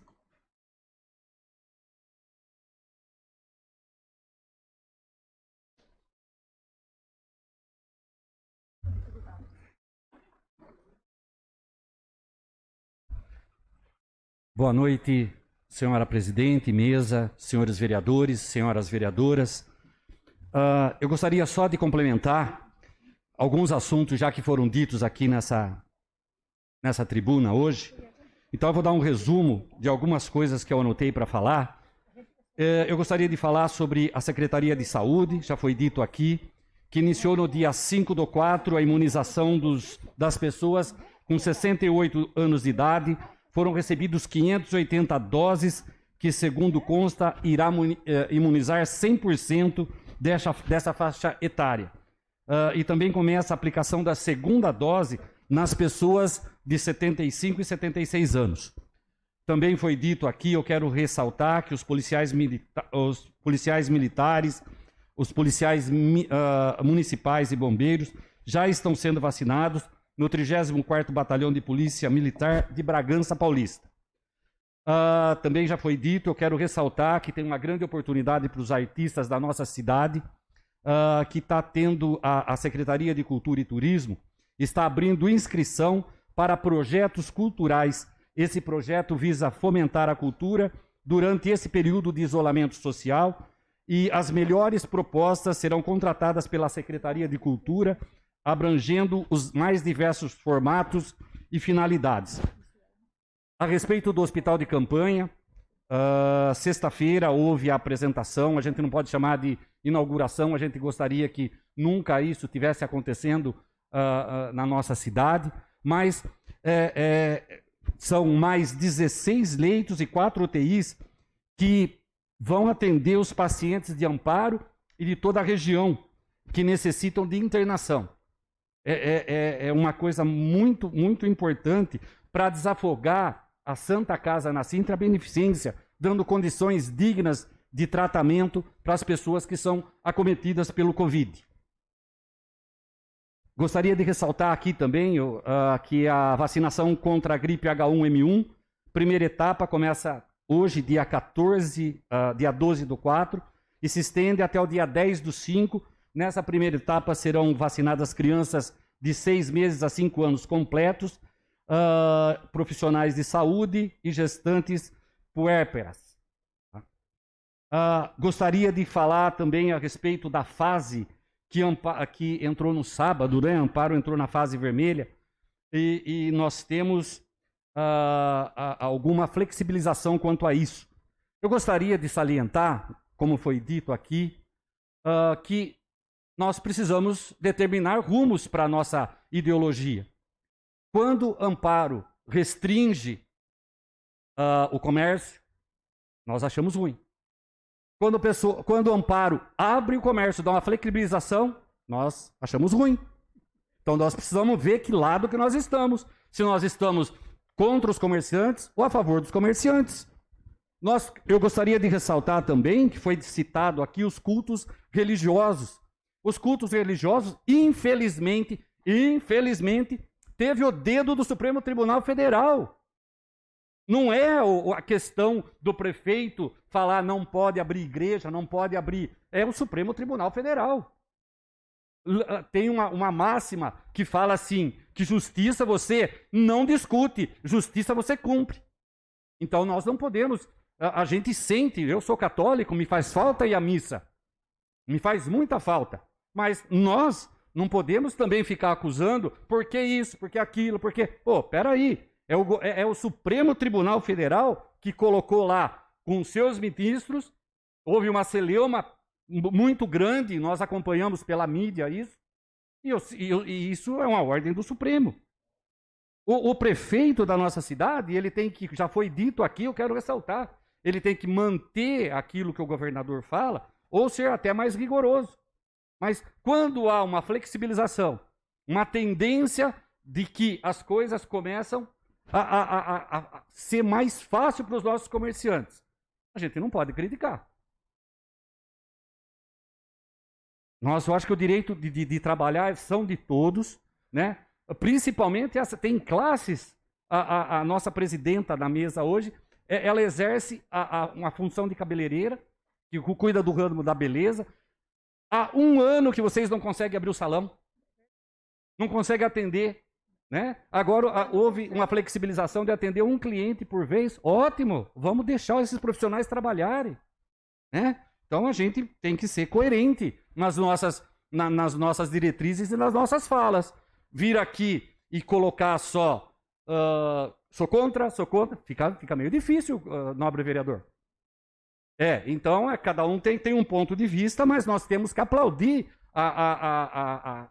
Boa noite, senhora presidente, mesa, senhores vereadores, senhoras vereadoras. Eu gostaria só de complementar alguns assuntos já que foram ditos aqui nessa tribuna hoje. Então eu vou dar um resumo de algumas coisas que eu anotei para falar. Eu gostaria de falar sobre a Secretaria de Saúde, já foi dito aqui, que iniciou no dia 5/4 a imunização das pessoas com 68 anos de idade. Foram recebidos 580 doses, que, segundo consta, irá imunizar 100% dessa faixa etária. E também começa a aplicação da segunda dose nas pessoas de 75 e 76 anos. Também foi dito aqui, eu quero ressaltar que os policiais militares, os policiais municipais e bombeiros já estão sendo vacinados no 34º Batalhão de Polícia Militar de Bragança Paulista. Também já foi dito, eu quero ressaltar que tem uma grande oportunidade para os artistas da nossa cidade, que está tendo a Secretaria de Cultura e Turismo, está abrindo inscrição para projetos culturais. Esse projeto visa fomentar a cultura durante esse período de isolamento social, e as melhores propostas serão contratadas pela Secretaria de Cultura, abrangendo os mais diversos formatos e finalidades. A respeito do hospital de campanha, sexta-feira houve a apresentação, a gente não pode chamar de inauguração, a gente gostaria que nunca isso tivesse acontecendo na nossa cidade, mas são mais 16 leitos e 4 UTIs que vão atender os pacientes de Amparo e de toda a região que necessitam de internação. É uma coisa muito, muito importante para desafogar a Santa Casa na Sintra Beneficência, dando condições dignas de tratamento para as pessoas que são acometidas pelo Covid. Gostaria de ressaltar aqui também que a vacinação contra a gripe H1N1, primeira etapa, começa hoje, dia 12/4, e se estende até o dia 10/5. Nessa primeira etapa serão vacinadas crianças de 6 meses a 5 anos completos, profissionais de saúde e gestantes puérperas. Gostaria de falar também a respeito da fase que entrou no sábado, né? Amparo entrou na fase vermelha, e nós temos alguma flexibilização quanto a isso. Eu gostaria de salientar, como foi dito aqui, que nós precisamos determinar rumos para a nossa ideologia. Quando Amparo restringe o comércio, nós achamos ruim. Quando Amparo abre o comércio, dá uma flexibilização, nós achamos ruim. Então nós precisamos ver que lado que nós estamos. Se nós estamos contra os comerciantes ou a favor dos comerciantes. Eu gostaria de ressaltar também, que foi citado aqui, os cultos religiosos. Os cultos religiosos, infelizmente, teve o dedo do Supremo Tribunal Federal. Não é a questão do prefeito falar não pode abrir igreja, não pode abrir. É o Supremo Tribunal Federal. Tem uma máxima que fala assim, que justiça você não discute, justiça você cumpre. Então nós não podemos, a gente sente, eu sou católico, me faz falta ir à missa, me faz muita falta, mas nós não podemos também ficar acusando, por que isso, por que aquilo, porque, peraí, é o Supremo Tribunal Federal que colocou lá com seus ministros, houve uma celeuma muito grande, nós acompanhamos pela mídia isso, e isso é uma ordem do Supremo. O prefeito da nossa cidade, ele tem que, já foi dito aqui, eu quero ressaltar, ele tem que manter aquilo que o governador fala, ou ser até mais rigoroso. Mas quando há uma flexibilização, uma tendência de que as coisas começam a ser mais fácil para os nossos comerciantes, a gente não pode criticar. Eu acho que o direito de trabalhar são de todos, né? Principalmente tem classes, a nossa presidenta da mesa hoje, ela exerce uma função de cabeleireira, que cuida do ramo da beleza. Há 1 ano que vocês não conseguem abrir o salão, não conseguem atender, né? Agora houve uma flexibilização de atender um cliente por vez. Ótimo, vamos deixar esses profissionais trabalharem, né? Então a gente tem que ser coerente nas nossas diretrizes e nas nossas falas. Vir aqui e colocar só sou contra, fica meio difícil, nobre vereador. Então cada um tem um ponto de vista, mas nós temos que aplaudir a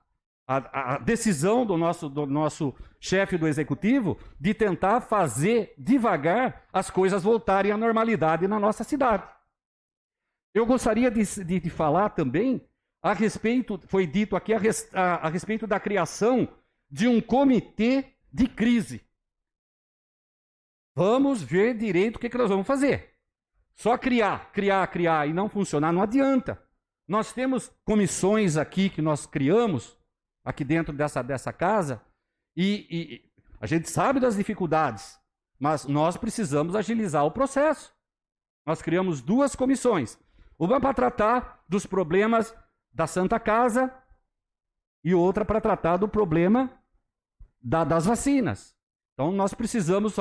decisão do nosso chefe do executivo de tentar fazer devagar as coisas voltarem à normalidade na nossa cidade. Eu gostaria de falar também a respeito, foi dito aqui, a respeito da criação de um comitê de crise. Vamos ver direito o que nós vamos fazer. Só criar e não funcionar não adianta. Nós temos comissões aqui que nós criamos, aqui dentro dessa casa, e a gente sabe das dificuldades, mas nós precisamos agilizar o processo. Nós criamos 2 comissões. Uma para tratar dos problemas da Santa Casa e outra para tratar do problema das vacinas. Então nós precisamos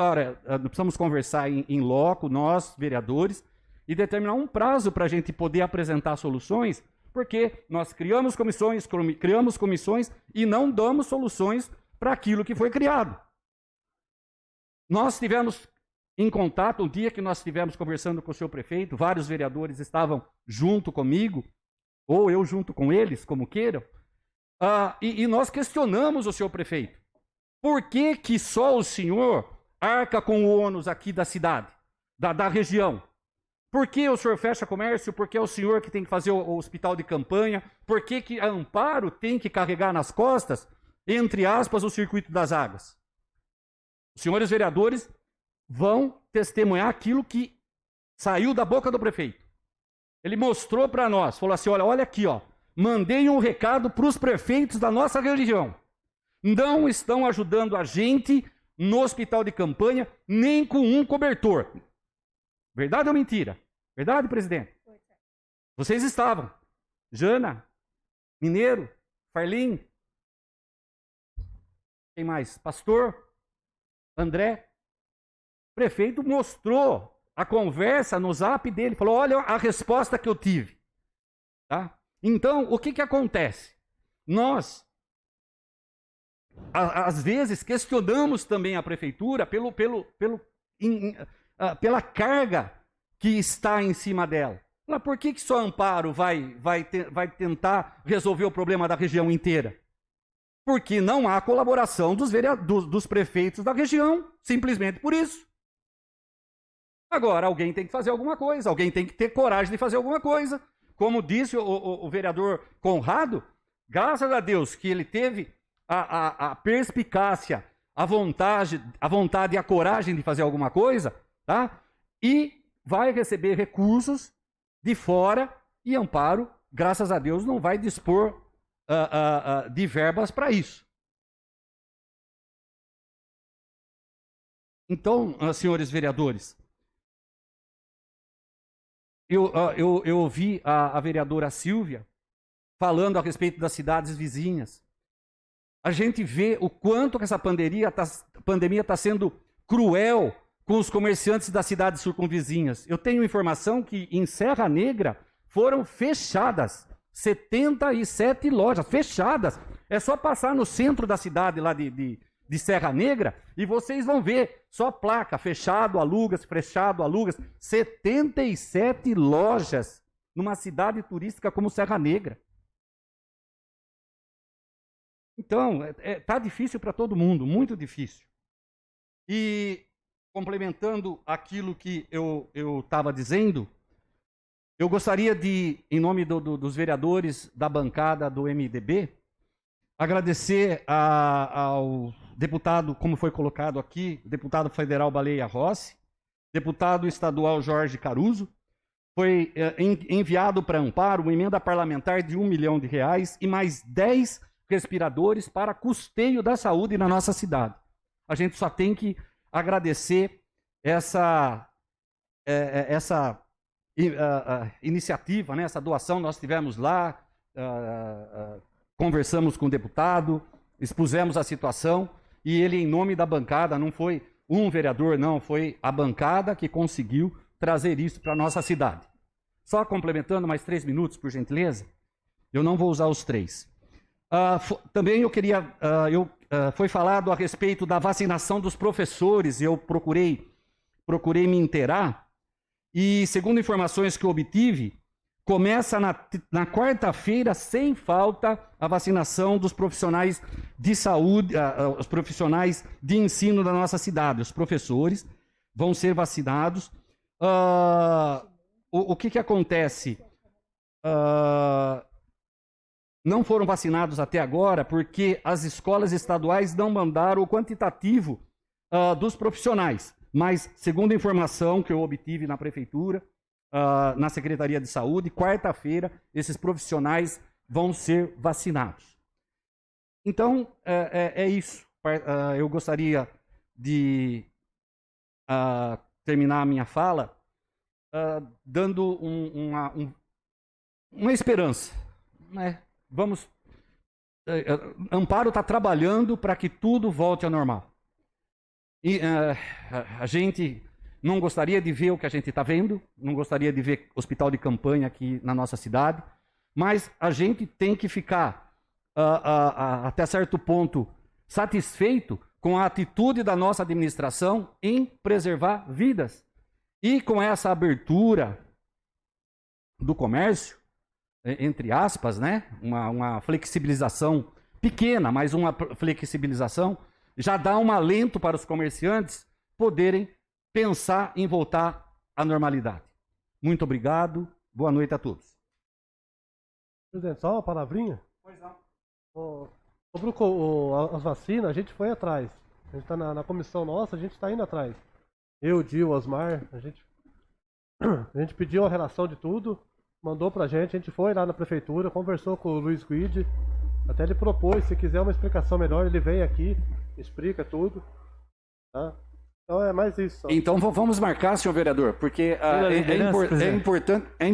conversar em loco, nós, vereadores, e determinar um prazo para a gente poder apresentar soluções, porque nós criamos comissões e não damos soluções para aquilo que foi criado. Nós tivemos em contato, um dia que nós estivemos conversando com o senhor prefeito, vários vereadores estavam junto comigo, ou eu junto com eles, como queiram, e nós questionamos o senhor prefeito. Por que só o senhor arca com o ônus aqui da cidade, da região? Por que o senhor fecha comércio? Por que é o senhor que tem que fazer o hospital de campanha? Por que a Amparo tem que carregar nas costas, entre aspas, o circuito das águas? Os senhores vereadores vão testemunhar aquilo que saiu da boca do prefeito. Ele mostrou para nós, falou assim, olha aqui, mandei um recado para os prefeitos da nossa região. Não estão ajudando a gente no hospital de campanha, nem com um cobertor. Verdade ou mentira? Verdade, presidente? Vocês estavam. Jana, Mineiro, Farlim, quem mais? Pastor, André. O prefeito mostrou a conversa no zap dele, falou, olha a resposta que eu tive. Tá? Então, o que acontece? Nós, às vezes, questionamos também a prefeitura pela carga que está em cima dela. Por que só Amparo vai tentar resolver o problema da região inteira? Porque não há colaboração dos prefeitos da região, simplesmente por isso. Agora, alguém tem que fazer alguma coisa, alguém tem que ter coragem de fazer alguma coisa. Como disse o vereador Conrado, graças a Deus que ele teve a perspicácia, a vontade e a coragem de fazer alguma coisa, tá? E vai receber recursos de fora e Amparo, graças a Deus, não vai dispor de verbas para isso. Então, senhores vereadores, eu ouvi a vereadora Silvia falando a respeito das cidades vizinhas. A gente vê o quanto que essa pandemia está sendo cruel com os comerciantes das cidades circunvizinhas. Eu tenho informação que em Serra Negra foram fechadas 77 lojas, fechadas. É só passar no centro da cidade lá de Serra Negra e vocês vão ver só placa, fechado, alugas, fechado, alugas. 77 lojas numa cidade turística como Serra Negra. Então, tá difícil para todo mundo, muito difícil. E, complementando aquilo que eu estava dizendo, eu gostaria de, em nome dos vereadores da bancada do MDB, agradecer ao deputado, como foi colocado aqui, deputado federal Baleia Rossi, deputado estadual Jorge Caruso. Foi enviado para Amparo uma emenda parlamentar de R$1 milhão e mais 10 respiradores para custeio da saúde na nossa cidade. A gente só tem que agradecer essa iniciativa, né, essa doação. Nós tivemos lá, conversamos com o deputado, expusemos a situação e ele, em nome da bancada, não foi um vereador, não, foi a bancada que conseguiu trazer isso para a nossa cidade. Só complementando mais 3 minutos, por gentileza, eu não vou usar os 3. Também eu queria, foi falado a respeito da vacinação dos professores, eu procurei me inteirar, e segundo informações que eu obtive, começa na quarta-feira, sem falta, a vacinação dos profissionais de saúde, os profissionais de ensino da nossa cidade. Os professores vão ser vacinados. O que acontece? Não foram vacinados até agora porque as escolas estaduais não mandaram o quantitativo dos profissionais. Mas, segundo a informação que eu obtive na prefeitura, na Secretaria de Saúde, quarta-feira, esses profissionais vão ser vacinados. Então, é isso. Eu gostaria de terminar a minha fala dando uma esperança, né? Amparo está trabalhando para que tudo volte ao normal. E a gente não gostaria de ver o que a gente está vendo, não gostaria de ver hospital de campanha aqui na nossa cidade, mas a gente tem que ficar, até certo ponto, satisfeito com a atitude da nossa administração em preservar vidas. E com essa abertura do comércio, entre aspas, né? Uma flexibilização pequena, mas uma flexibilização já dá um alento para os comerciantes poderem pensar em voltar à normalidade. Muito obrigado, boa noite a todos. Presidente, só uma palavrinha? Pois não. Sobre as vacinas, a gente foi atrás. A gente está na comissão nossa, a gente está indo atrás. Eu, Dil, Osmar, a gente pediu a relação de tudo, mandou pra gente, a gente foi lá na prefeitura, conversou com o Luiz Guide, até ele propôs, se quiser uma explicação melhor, ele vem aqui, explica tudo, tá? Então é mais isso. Só. Então vamos marcar, senhor vereador, porque é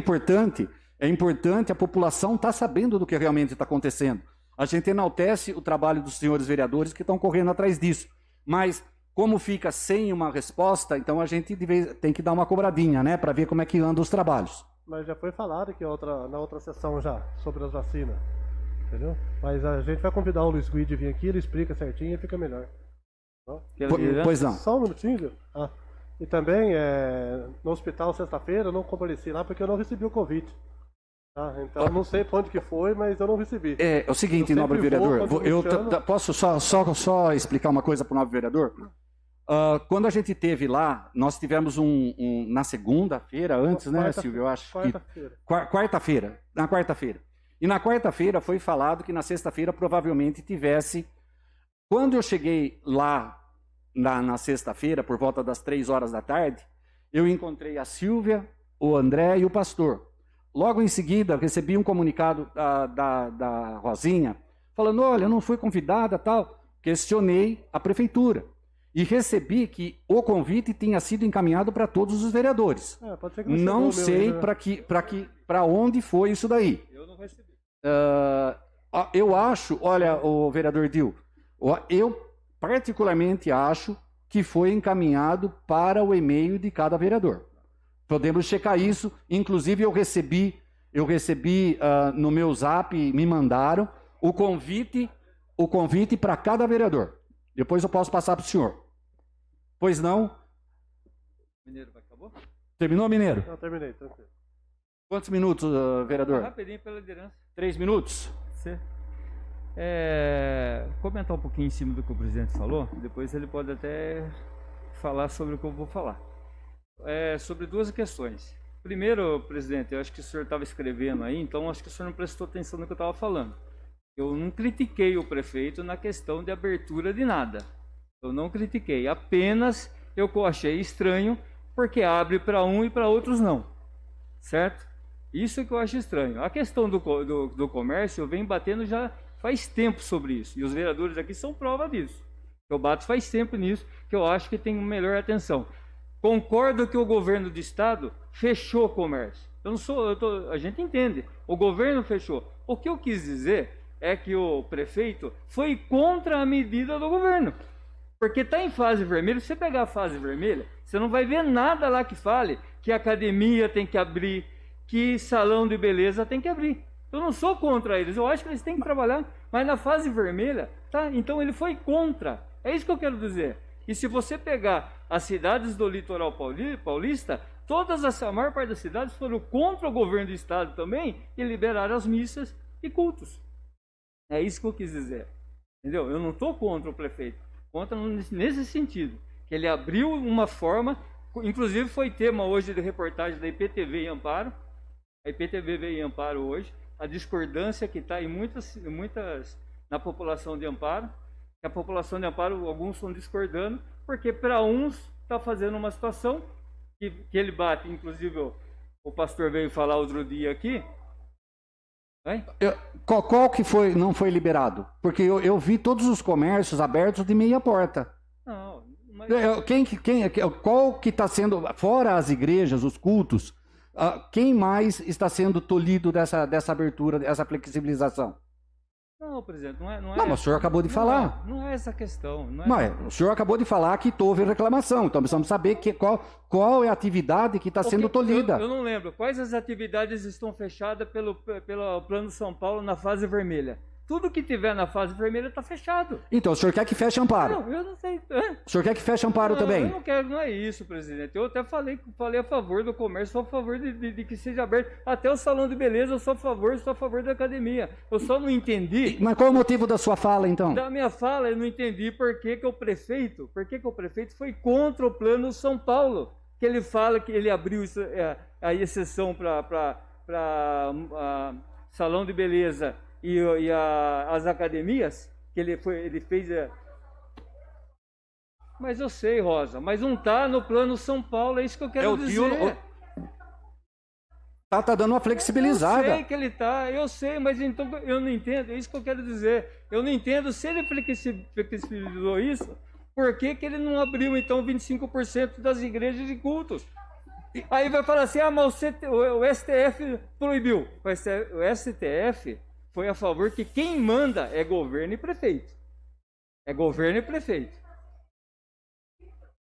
importante a população estar sabendo do que realmente está acontecendo. A gente enaltece o trabalho dos senhores vereadores que estão correndo atrás disso, mas como fica sem uma resposta, então a gente tem que dar uma cobradinha, né, para ver como é que andam os trabalhos. Mas já foi falado aqui na outra sessão já, sobre as vacinas, entendeu? Mas a gente vai convidar o Luiz Guide vir aqui, ele explica certinho e fica melhor. Pois não. Só um minutinho, viu? E também, no hospital, sexta-feira, eu não compareci lá porque eu não recebi o convite. Tá? Então, eu não sei pra onde que foi, mas eu não recebi. É o seguinte, Eu nobre sempre vou vereador, quando me eu chama. posso só explicar uma coisa para o nobre vereador? Quando a gente teve lá, nós tivemos na segunda-feira, antes, né, Silvio? Eu acho Quarta-feira. Quarta-feira. Na quarta-feira. E na quarta-feira foi falado que na sexta-feira provavelmente tivesse. Quando eu cheguei lá na sexta-feira, por volta das 3 horas da tarde, eu encontrei a Silvia, o André e o pastor. Logo em seguida, recebi um comunicado da Rosinha, falando, olha, eu não fui convidada, tal. Questionei a prefeitura. E recebi que o convite tinha sido encaminhado para todos os vereadores. Pode ser que Não chegou o sei meu ainda, né? para onde foi isso daí. Eu não recebi. Eu acho, olha, o vereador Dil, eu particularmente acho que foi encaminhado para o e-mail de cada vereador. Podemos checar isso. Inclusive, eu recebi no meu zap, me mandaram o convite para cada vereador. Depois eu posso passar para o senhor. Pois não? Mineiro, acabou? Terminou, Mineiro? Não, terminei, tranquilo. Quantos minutos, vereador? Rapidinho pela liderança. 3 minutos. Comentar um pouquinho em cima do que o presidente falou, depois ele pode até falar sobre o que eu vou falar. Sobre duas questões. Primeiro, presidente, eu acho que o senhor estava escrevendo aí, então acho que o senhor não prestou atenção no que eu estava falando. Eu não critiquei o prefeito na questão de abertura de nada. Eu não critiquei, apenas eu achei estranho, porque abre para um e para outros não. Certo? Isso que eu acho estranho. A questão do comércio, eu venho batendo já faz tempo sobre isso, e os vereadores aqui são prova disso. Eu bato faz tempo nisso, que eu acho que tem melhor atenção. Concordo que o governo do estado fechou o comércio. A gente entende, o governo fechou. O que eu quis dizer é que o prefeito foi contra a medida do governo. Porque está em fase vermelha, se você pegar a fase vermelha, você não vai ver nada lá que fale que academia tem que abrir, que salão de beleza tem que abrir. Eu não sou contra eles, eu acho que eles têm que trabalhar, mas na fase vermelha, tá? Então ele foi contra. É isso que eu quero dizer. E se você pegar as cidades do litoral paulista, a maior parte das cidades foram contra o governo do estado também e liberaram as missas e cultos. É isso que eu quis dizer. Entendeu? Eu não estou contra o prefeito. Contra nesse sentido. Que ele abriu uma forma, inclusive foi tema hoje de reportagem da IPTV em Amparo. A IPTV veio em Amparo hoje. A discordância que está em muitas na população de Amparo. A população de Amparo, alguns estão discordando, porque para uns está fazendo uma situação que ele bate, inclusive o pastor veio falar outro dia aqui. Qual que não foi liberado? Porque eu vi todos os comércios abertos de meia porta. Não, mas... Qual que está sendo, fora as igrejas, os cultos, quem mais está sendo tolhido dessa abertura, dessa flexibilização? Não, presidente, não é. Não, mas o senhor acabou de falar. Não é essa questão. O senhor acabou de falar que houve reclamação, então precisamos saber qual é a atividade que está sendo tolhida. Eu não lembro. Quais as atividades estão fechadas pelo Plano São Paulo na fase vermelha? Tudo que tiver na fase vermelha está fechado. Então, o senhor quer que feche Amparo? Não, eu não sei. O senhor quer que feche Amparo também? Eu não quero, não é isso, presidente. Eu até falei a favor do comércio, sou a favor de que seja aberto. Até o salão de beleza, eu sou a favor da academia. Eu só não entendi. Mas qual o motivo da sua fala, então? Da minha fala, eu não entendi por que o prefeito foi contra o Plano São Paulo. Que ele fala que ele abriu a exceção para salão de beleza e as academias, que ele fez. Mas eu sei, Rosa, mas não está no Plano São Paulo, é isso que eu quero dizer. Tá dando uma flexibilizada. Eu sei que ele está, eu sei, mas então eu não entendo, é isso que eu quero dizer. Eu não entendo se ele flexibilizou isso, por que ele não abriu então 25% das igrejas e cultos? Aí vai falar assim, mas o STF proibiu. O STF foi a favor que quem manda é governo e prefeito. É governo e prefeito.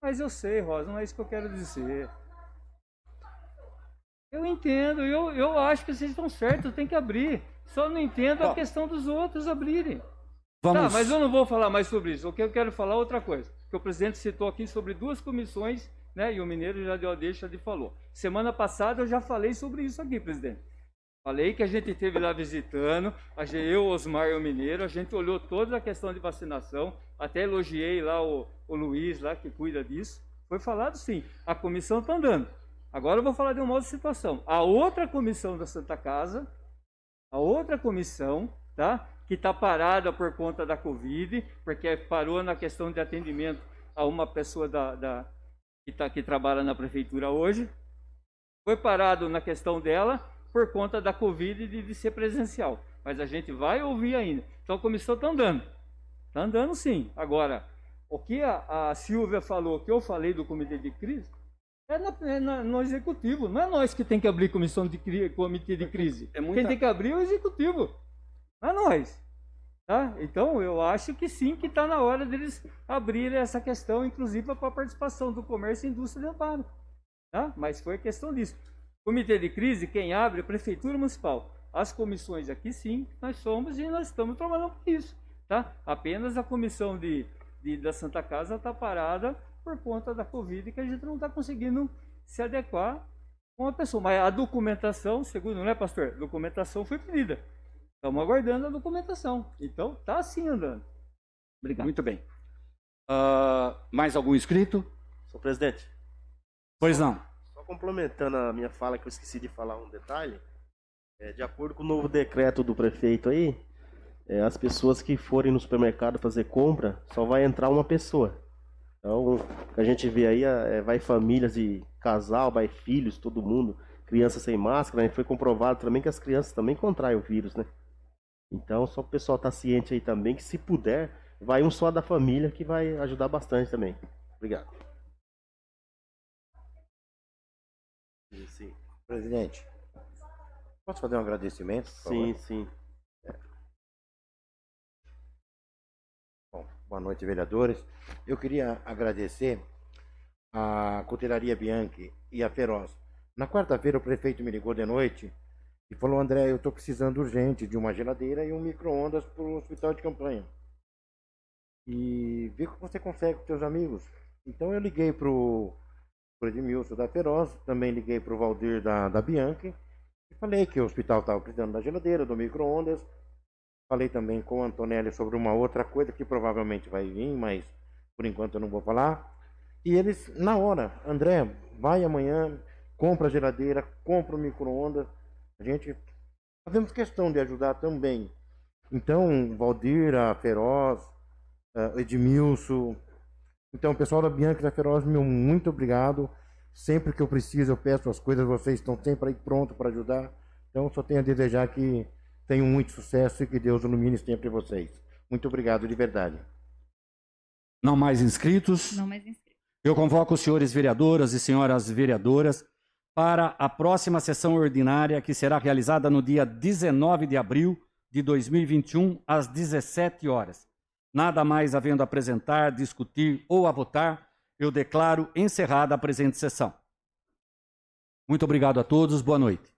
Mas eu sei, Rosa, não é isso que eu quero dizer. Eu entendo, eu acho que vocês estão certos, tem que abrir. Só não entendo a questão dos outros abrirem. Tá, mas eu não vou falar mais sobre isso. O que eu quero falar é outra coisa. Que o presidente citou aqui sobre 2 comissões, né? E o Mineiro já deu a deixa de falou. Semana passada eu já falei sobre isso aqui, presidente. Falei que a gente esteve lá visitando, eu, Osmar e o Mineiro, a gente olhou toda a questão de vacinação, até elogiei lá o Luiz, lá que cuida disso. Foi falado sim, a comissão está andando. Agora eu vou falar de uma outra situação. A outra comissão da Santa Casa, tá? Que está parada por conta da Covid, porque parou na questão de atendimento a uma pessoa que trabalha na prefeitura hoje. Foi parado na questão dela por conta da Covid de ser presencial. Mas a gente vai ouvir ainda. Então a comissão está andando. Está andando sim. Agora, o que a Silvia falou, que eu falei do comitê de crise, no executivo. Não é nós que tem que abrir comitê de crise. Quem tem que abrir é o executivo. Não é nós. Tá? Então eu acho que sim, que está na hora deles abrirem essa questão, inclusive para a participação do comércio e indústria de amparo. Tá? Mas foi questão disso. Comitê de crise, quem abre é a Prefeitura Municipal. As comissões aqui sim, nós somos e nós estamos trabalhando com isso. Tá? Apenas a comissão da Santa Casa está parada por conta da Covid, que a gente não está conseguindo se adequar com a pessoa. Mas a documentação, segundo, não é, pastor? A documentação foi pedida. Estamos aguardando a documentação. Então, está assim andando. Obrigado. Muito bem. Mais algum inscrito? Senhor presidente. Pois não. Só complementando a minha fala, que eu esqueci de falar um detalhe. De acordo com o novo decreto do prefeito aí, as pessoas que forem no supermercado fazer compra, só vai entrar uma pessoa. Então, o que a gente vê aí, vai famílias de casal, vai filhos, todo mundo, crianças sem máscara, né? Foi comprovado também que as crianças também contraem o vírus, né? Então, só o pessoal estar ciente aí também, que se puder, vai um só da família, que vai ajudar bastante também. Obrigado. Sim. Presidente, posso fazer um agradecimento? Sim, sim. Bom, boa noite, vereadores. Eu queria agradecer a Cutelaria Bianchi e a Feroz. Na quarta-feira, o prefeito me ligou de noite e falou: André, eu estou precisando urgente de uma geladeira e um micro-ondas para o hospital de campanha. E vê o que você consegue com seus amigos. Então eu liguei para o Edmilson da Feroz, também liguei para o Valdir da Bianchi e falei que o hospital estava precisando da geladeira, do micro-ondas. Falei também com o Antonelli sobre uma outra coisa que provavelmente vai vir, mas por enquanto eu não vou falar. E eles, na hora, André, vai amanhã, compra a geladeira, compra o micro-ondas. A gente fazemos questão de ajudar também. Então, Valdir, a Feroz, Edmilson. Então, pessoal da Bianchi e da Feroz, meu muito obrigado. Sempre que eu preciso, eu peço as coisas, vocês estão sempre aí prontos para ajudar. Então, só tenho a desejar que tenham muito sucesso e que Deus ilumine sempre vocês. Muito obrigado, de verdade. Não mais inscritos? Não mais inscritos. Eu convoco os senhores vereadoras e senhoras vereadoras para a próxima sessão ordinária, que será realizada no dia 19 de abril de 2021, às 17 horas. Nada mais havendo a apresentar, discutir ou a votar, eu declaro encerrada a presente sessão. Muito obrigado a todos, boa noite.